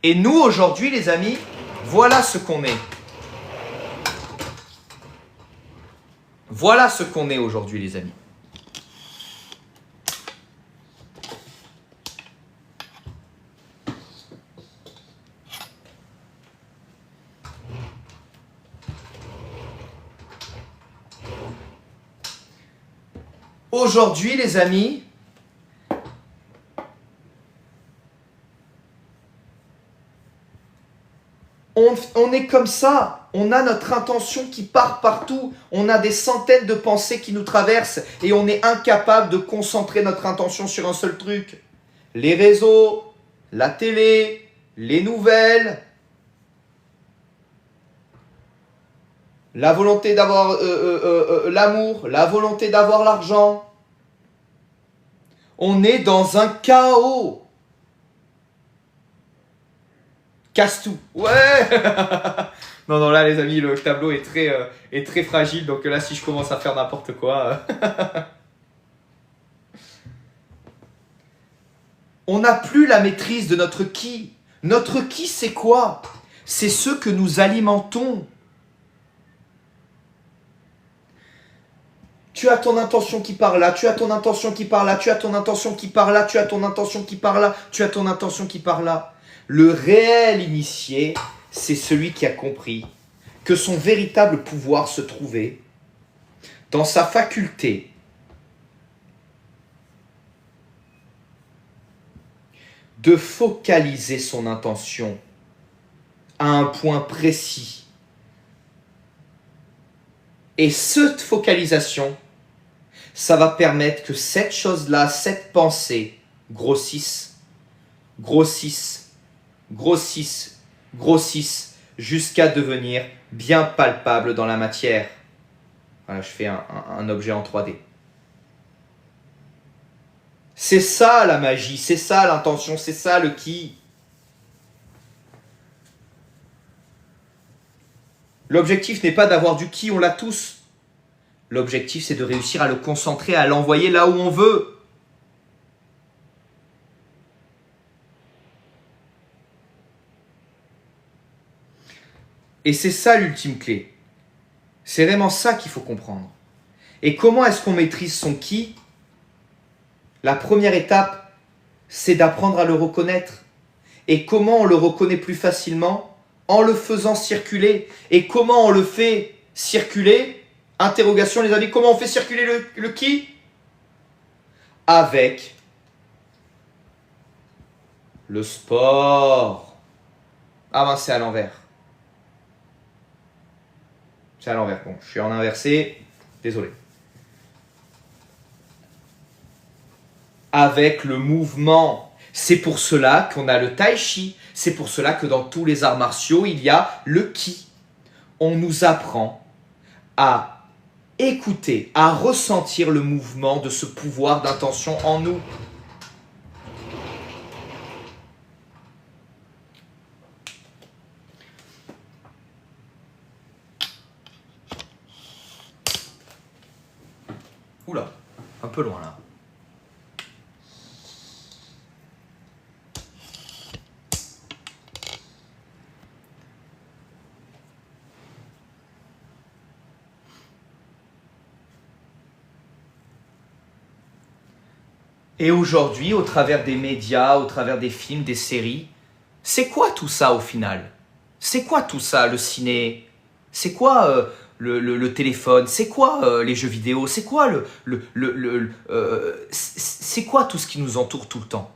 Et nous aujourd'hui les amis, voilà ce qu'on est. Voilà ce qu'on est aujourd'hui, les amis. Aujourd'hui, les amis, on est comme ça. On a notre intention qui part partout. On a des centaines de pensées qui nous traversent et on est incapable de concentrer notre intention sur un seul truc. Les réseaux, la télé, les nouvelles, la volonté d'avoir l'amour, la volonté d'avoir l'argent. On est dans un chaos. Casse tout. Ouais. Non, là, les amis, le tableau est très fragile. Donc là, si je commence à faire n'importe quoi... On n'a plus la maîtrise de notre qui. Notre qui, c'est quoi? C'est ce que nous alimentons. Tu as ton intention qui part là, tu as ton intention qui part là, tu as ton intention qui part là, tu as ton intention qui part là, tu as ton intention qui part là. Le réel initié, c'est celui qui a compris que son véritable pouvoir se trouvait dans sa faculté de focaliser son intention à un point précis. Et cette focalisation, ça va permettre que cette chose-là, cette pensée, grossisse, grossisse, grossisse, grossisse, jusqu'à devenir bien palpable dans la matière. Voilà, je fais un objet en 3D. C'est ça la magie, c'est ça l'intention, c'est ça le qui. L'objectif n'est pas d'avoir du qui, on l'a tous. L'objectif, c'est de réussir à le concentrer, à l'envoyer là où on veut. Et c'est ça l'ultime clé. C'est vraiment ça qu'il faut comprendre. Et comment est-ce qu'on maîtrise son qui? La première étape, c'est d'apprendre à le reconnaître. Et comment on le reconnaît plus facilement? En le faisant circuler. Et comment on le fait circuler? Interrogation les amis, comment on fait circuler le qui? Avec le sport. Ah ben c'est à l'envers. C'est à l'envers. Bon, je suis en inversé. Désolé. Avec le mouvement. C'est pour cela qu'on a le tai chi. C'est pour cela que dans tous les arts martiaux, il y a le ki. On nous apprend à écouter, à ressentir le mouvement de ce pouvoir d'intention en nous. Oula, un peu loin là. Et aujourd'hui, au travers des médias, au travers des films, des séries, c'est quoi tout ça au final? C'est quoi tout ça, le ciné? C'est quoi le téléphone? C'est quoi les jeux vidéo? C'est quoi c'est quoi tout ce qui nous entoure tout le temps?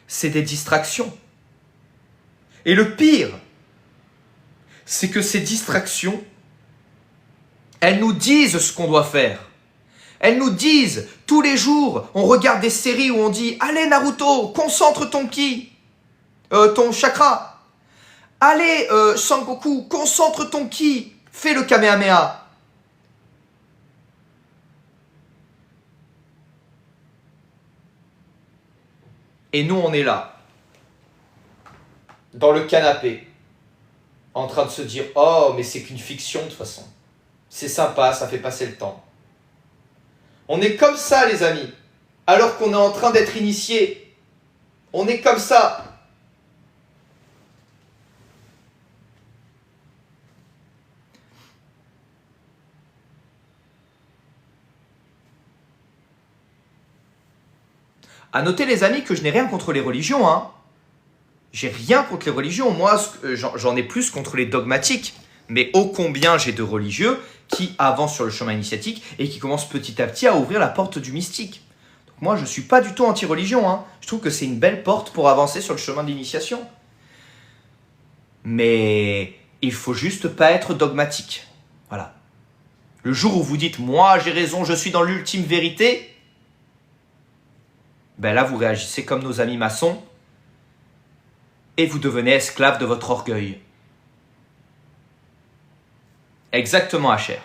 C'est des distractions. Et le pire, c'est que ces distractions, elles nous disent ce qu'on doit faire. Elles nous disent, tous les jours, on regarde des séries où on dit « Allez Naruto, concentre ton ki, ton chakra. Allez Sangoku, concentre ton ki, fais le Kamehameha. » Et nous, on est là, dans le canapé, en train de se dire « Oh, mais c'est qu'une fiction de toute façon. C'est sympa, ça fait passer le temps. » On est comme ça, les amis, alors qu'on est en train d'être initié. On est comme ça. À noter, les amis, que je n'ai rien contre les religions. Hein. J'ai rien contre les religions. Moi, j'en ai plus contre les dogmatiques. Mais ô combien j'ai de religieux qui avancent sur le chemin initiatique et qui commencent petit à petit à ouvrir la porte du mystique. Donc moi, je ne suis pas du tout anti-religion. Hein. Je trouve que c'est une belle porte pour avancer sur le chemin d'initiation. Mais il faut juste pas être dogmatique. Voilà. Le jour où vous dites « moi, j'ai raison, je suis dans l'ultime vérité », ben là, vous réagissez comme nos amis maçons et vous devenez esclave de votre orgueil. Exactement, Hacher.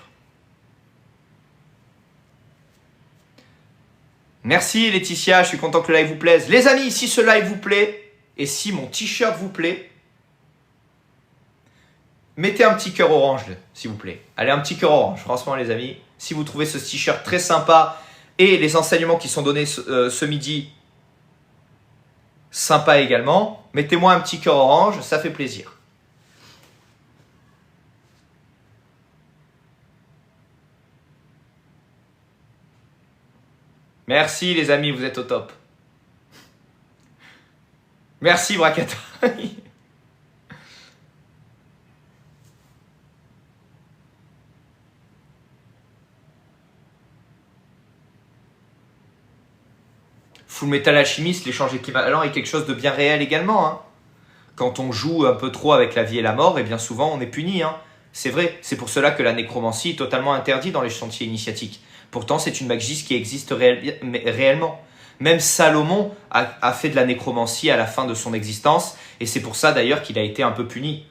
Merci Laetitia, je suis content que le live vous plaise. Les amis, si ce live vous plaît et si mon t-shirt vous plaît, mettez un petit cœur orange, s'il vous plaît. Allez, un petit cœur orange, franchement les amis. Si vous trouvez ce t-shirt très sympa et les enseignements qui sont donnés ce midi, sympa également, mettez-moi un petit cœur orange, ça fait plaisir. Merci les amis, vous êtes au top. Merci, Bracata. Full Metal Alchemist, l'échange équivalent est quelque chose de bien réel également. Hein. Quand on joue un peu trop avec la vie et la mort, et bien souvent on est puni. Hein. C'est vrai, c'est pour cela que la nécromancie est totalement interdite dans les chantiers initiatiques. Pourtant, c'est une magie qui existe réellement. Même Salomon a fait de la nécromancie à la fin de son existence, et c'est pour ça d'ailleurs qu'il a été un peu puni.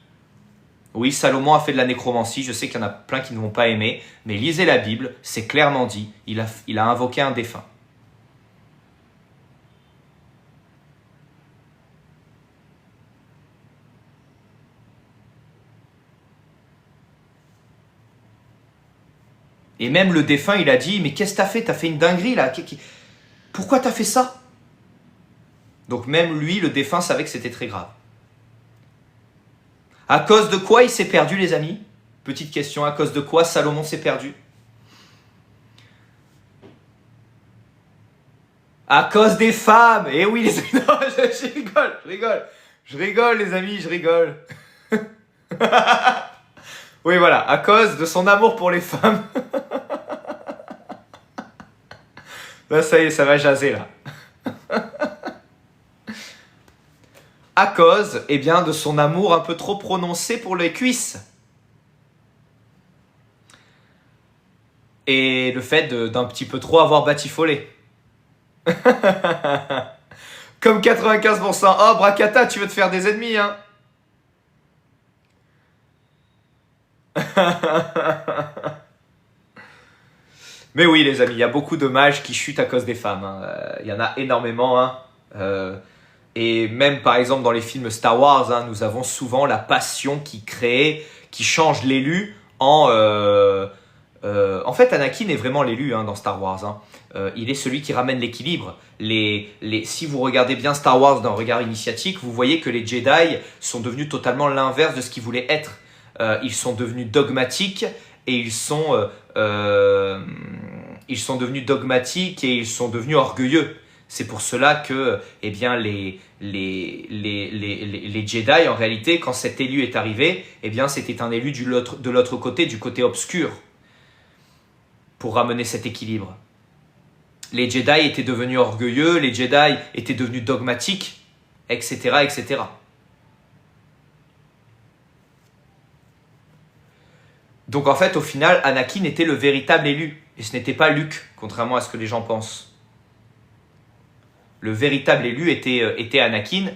Oui, Salomon a fait de la nécromancie, je sais qu'il y en a plein qui ne vont pas aimer, mais lisez la Bible, c'est clairement dit, il a invoqué un défunt. Et même le défunt, il a dit, mais qu'est-ce que t'as fait? T'as fait une dinguerie là. Pourquoi t'as fait ça? Donc même lui, le défunt, savait que c'était très grave. À cause de quoi il s'est perdu, les amis? Petite question, à cause de quoi Salomon s'est perdu? À cause des femmes. Eh oui, les amis, non, je rigole, les amis, je rigole. Oui, voilà, à cause de son amour pour les femmes. Là, ça y est, ça va jaser, là. À cause, eh bien, de son amour un peu trop prononcé pour les cuisses. Et le fait d'un petit peu trop avoir batifolé. Comme 95%. Oh, Bracata, tu veux te faire des ennemis, hein? Mais oui, les amis, il y a beaucoup de mages qui chutent à cause des femmes. Hein. Il y en a énormément. Hein. Et même, par exemple, dans les films Star Wars, hein, nous avons souvent la passion qui change l'élu en... en fait, Anakin est vraiment l'élu hein, dans Star Wars. Hein. Il est celui qui ramène l'équilibre. Si vous regardez bien Star Wars d'un regard initiatique, vous voyez que les Jedi sont devenus totalement l'inverse de ce qu'ils voulaient être. Ils sont devenus dogmatiques et ils sont devenus dogmatiques et ils sont devenus orgueilleux. C'est pour cela que eh bien, les Jedi, en réalité, quand cet élu est arrivé, eh bien, c'était un élu de l'autre côté, du côté obscur, pour ramener cet équilibre. Les Jedi étaient devenus orgueilleux, les Jedi étaient devenus dogmatiques, etc., etc. Donc en fait, au final, Anakin était le véritable élu. Et ce n'était pas Luke, contrairement à ce que les gens pensent. Le véritable élu était Anakin.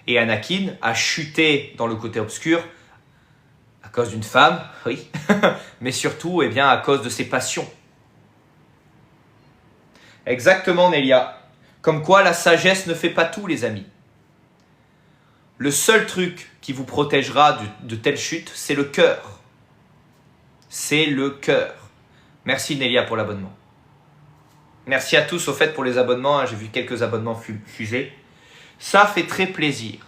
Et Anakin a chuté dans le côté obscur à cause d'une femme, oui. Mais surtout, eh bien, à cause de ses passions. Exactement, Nelia. Comme quoi, la sagesse ne fait pas tout, les amis. Le seul truc qui vous protégera de telles chutes, c'est le cœur. C'est le cœur. Merci Nelia pour l'abonnement. Merci à tous au fait pour les abonnements. Hein. J'ai vu quelques abonnements fusés. Ça fait très plaisir.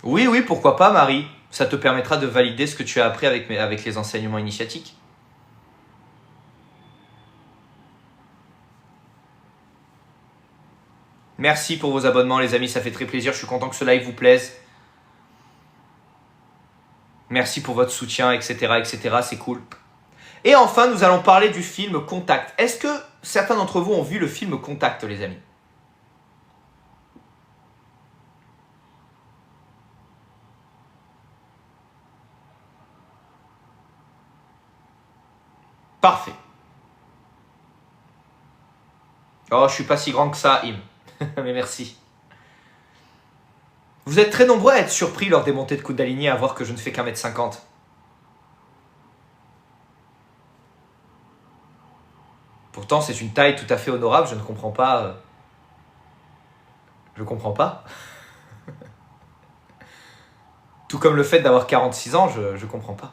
Oui, oui, pourquoi pas Marie. Ça te permettra de valider ce que tu as appris avec les enseignements initiatiques. Merci pour vos abonnements les amis, ça fait très plaisir. Je suis content que ce live vous plaise. Merci pour votre soutien, etc., etc. C'est cool. Et enfin, nous allons parler du film Contact. Est-ce que certains d'entre vous ont vu le film Contact, les amis? Parfait. Oh, je suis pas si grand que ça, Im. Mais merci. Vous êtes très nombreux à être surpris lors des montées de Kundalini à voir que je ne fais qu'1m50. Pourtant, c'est une taille tout à fait honorable, je ne comprends pas. Je comprends pas. Tout comme le fait d'avoir 46 ans, je comprends pas.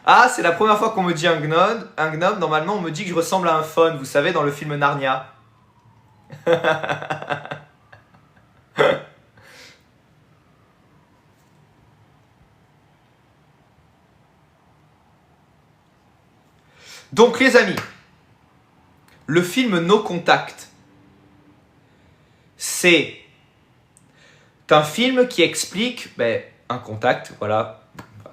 Ah, c'est la première fois qu'on me dit un gnome. Un gnome, normalement, on me dit que je ressemble à un faune, vous savez, dans le film Narnia. Donc les amis, le film No Contact, c'est un film qui explique un contact, voilà,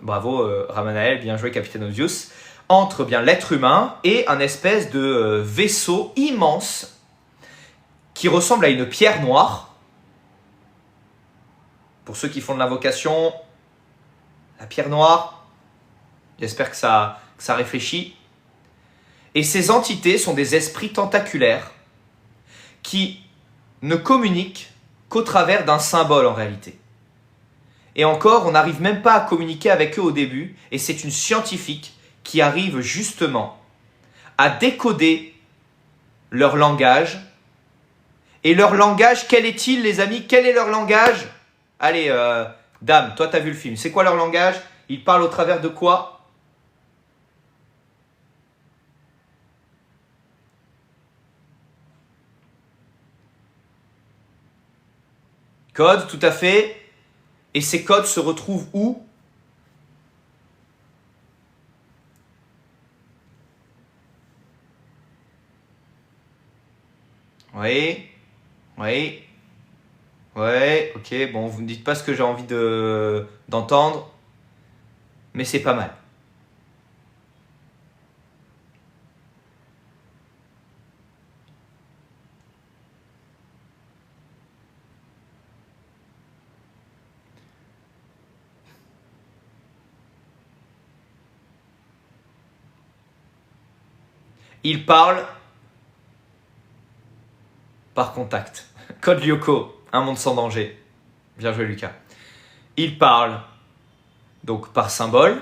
bravo Ramanael, bien joué Capitaine Obvious, entre bien l'être humain et un espèce de vaisseau immense qui ressemble à une pierre noire. Pour ceux qui font de l'invocation, la pierre noire, j'espère que ça réfléchit. Et ces entités sont des esprits tentaculaires qui ne communiquent qu'au travers d'un symbole en réalité. Et encore, on n'arrive même pas à communiquer avec eux au début, et c'est une scientifique qui arrive justement à décoder leur langage. Et leur langage, quel est-il les amis? Quel est leur langage? Allez, Dame, toi t'as vu le film, c'est quoi leur langage? Ils parlent au travers de quoi? Codes, tout à fait. Et ces codes se retrouvent où? Oui, oui, ouais, ok, bon, vous ne dites pas ce que j'ai envie d'entendre, mais c'est pas mal. Il parle par contact. Code Lyoko, un monde sans danger. Bien joué Lucas. Il parle donc par symbole.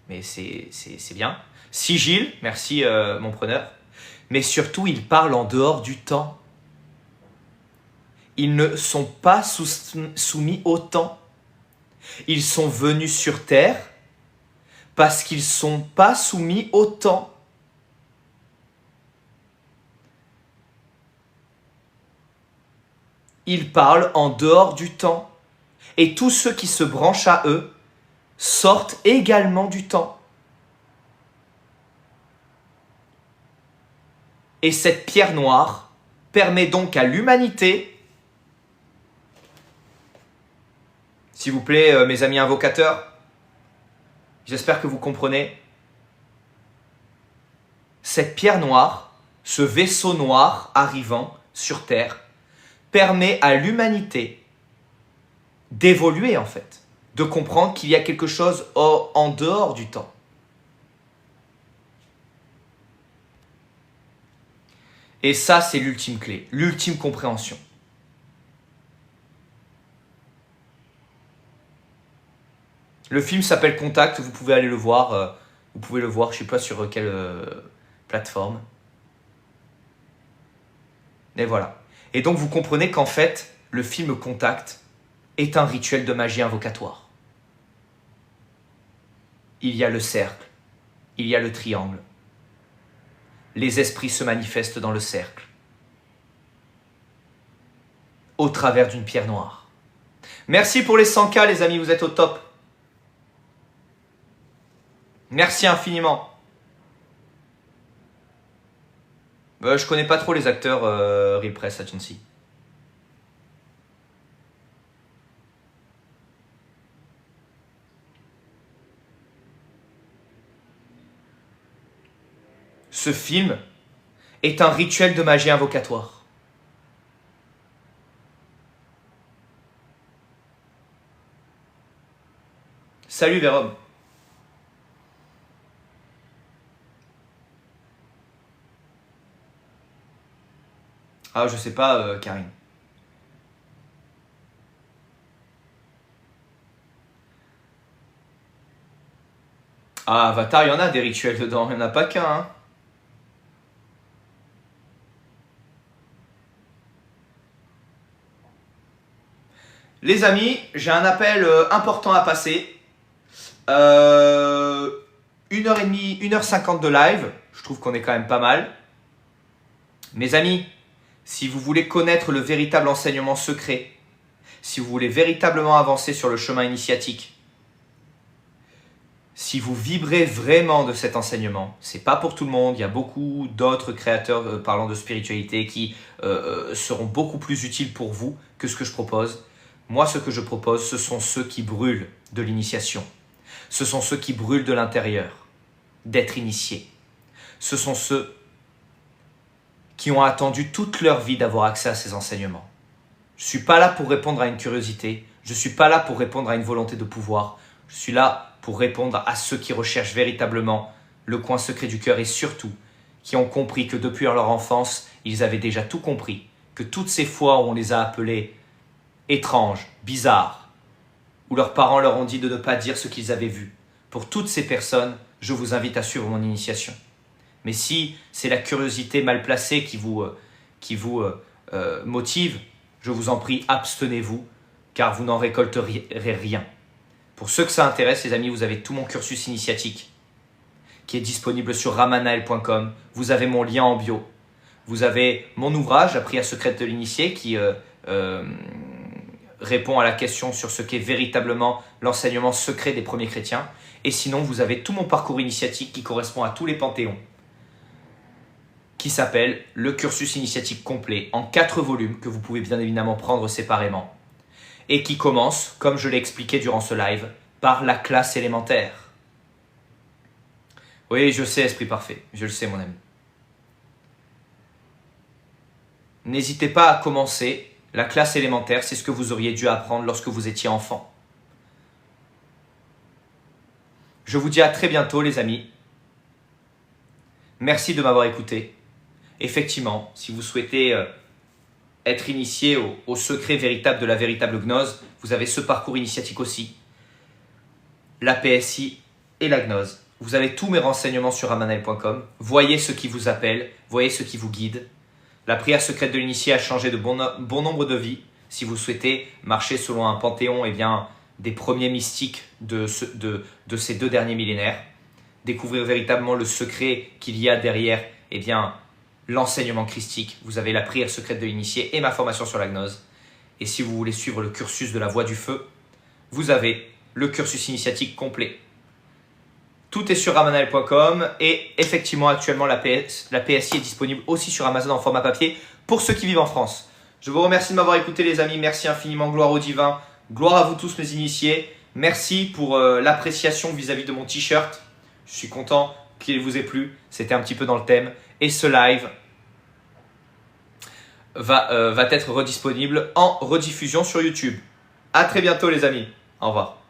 Mais c'est bien. Sigil, merci mon preneur. Mais surtout, il parle en dehors du temps. Ils ne sont pas soumis au temps. Ils sont venus sur Terre parce qu'ils ne sont pas soumis au temps. Ils parlent en dehors du temps. Et tous ceux qui se branchent à eux sortent également du temps. Et cette pierre noire permet donc à l'humanité, s'il vous plaît mes amis invocateurs, j'espère que vous comprenez, cette pierre noire, ce vaisseau noir arrivant sur Terre, permet à l'humanité d'évoluer en fait, de comprendre qu'il y a quelque chose en dehors du temps. Et ça, c'est l'ultime clé, l'ultime compréhension. Le film s'appelle Contact, vous pouvez aller le voir. Vous pouvez le voir, je ne sais pas sur quelle plateforme. Et voilà. Et donc vous comprenez qu'en fait, le film Contact est un rituel de magie invocatoire. Il y a le cercle, il y a le triangle. Les esprits se manifestent dans le cercle, au travers d'une pierre noire. Merci pour les 100K les amis, vous êtes au top. Merci infiniment. Je connais pas trop les acteurs Real Press Agency. Ce film est un rituel de magie invocatoire. Salut Vérom. Ah, je sais pas, Karine. Ah, Avatar, il y en a des rituels dedans, il n'y en a pas qu'un. Hein. Les amis, j'ai un appel important à passer. 1h30, 1h50 de live. Je trouve qu'on est quand même pas mal. Mes amis, si vous voulez connaître le véritable enseignement secret, si vous voulez véritablement avancer sur le chemin initiatique, Si vous vibrez vraiment de cet enseignement, c'est pas pour tout le monde. Il y a beaucoup d'autres créateurs parlant de spiritualité qui seront beaucoup plus utiles pour vous que ce que je propose. Moi, ce que je propose, ce sont ceux qui brûlent de l'initiation. Ce sont ceux qui brûlent de l'intérieur, d'être initiés. Ce sont ceux qui ont attendu toute leur vie d'avoir accès à ces enseignements. Je ne suis pas là pour répondre à une curiosité. Je ne suis pas là pour répondre à une volonté de pouvoir. Je suis là pour répondre à ceux qui recherchent véritablement le coin secret du cœur et surtout qui ont compris que depuis leur enfance, ils avaient déjà tout compris, que toutes ces fois où on les a appelés étranges, bizarres, où leurs parents leur ont dit de ne pas dire ce qu'ils avaient vu. Pour toutes ces personnes, je vous invite à suivre mon initiation. Mais si c'est la curiosité mal placée qui vous motive, je vous en prie, abstenez-vous, car vous n'en récolterez rien. Pour ceux que ça intéresse, les amis, vous avez tout mon cursus initiatique qui est disponible sur ramanael.com. Vous avez mon lien en bio. Vous avez mon ouvrage, La prière secrète de l'initié, qui répond à la question sur ce qu'est véritablement l'enseignement secret des premiers chrétiens. Et sinon, vous avez tout mon parcours initiatique qui correspond à tous les panthéons, qui s'appelle le cursus initiatique complet en 4 volumes que vous pouvez bien évidemment prendre séparément et qui commence, comme je l'ai expliqué durant ce live, par la classe élémentaire. Oui, je sais, esprit parfait, je le sais mon ami. N'hésitez pas à commencer. La classe élémentaire, c'est ce que vous auriez dû apprendre lorsque vous étiez enfant. Je vous dis à très bientôt les amis. Merci de m'avoir écouté. Effectivement, si vous souhaitez être initié au secret véritable de la véritable gnose, vous avez ce parcours initiatique aussi, la PSI et la gnose. Vous avez tous mes renseignements sur ramanael.com. Voyez ce qui vous appelle, voyez ce qui vous guide. La prière secrète de l'initié a changé de bon nombre de vies. Si vous souhaitez marcher selon un panthéon des premiers mystiques de ces 2 derniers millénaires, découvrir véritablement le secret qu'il y a derrière l'enseignement christique. Vous avez la prière secrète de l'initié et ma formation sur la gnose. Et si vous voulez suivre le cursus de la voie du feu, vous avez le cursus initiatique complet. Tout est sur ramanael.com et effectivement actuellement la PSI est disponible aussi sur Amazon en format papier pour ceux qui vivent en France. Je vous remercie de m'avoir écouté les amis, merci infiniment, gloire au divin, gloire à vous tous mes initiés. Merci pour l'appréciation vis-à-vis de mon t-shirt. Je suis content qu'il vous ait plu, c'était un petit peu dans le thème. Et ce live va être redisponible en rediffusion sur YouTube. À très bientôt les amis, au revoir.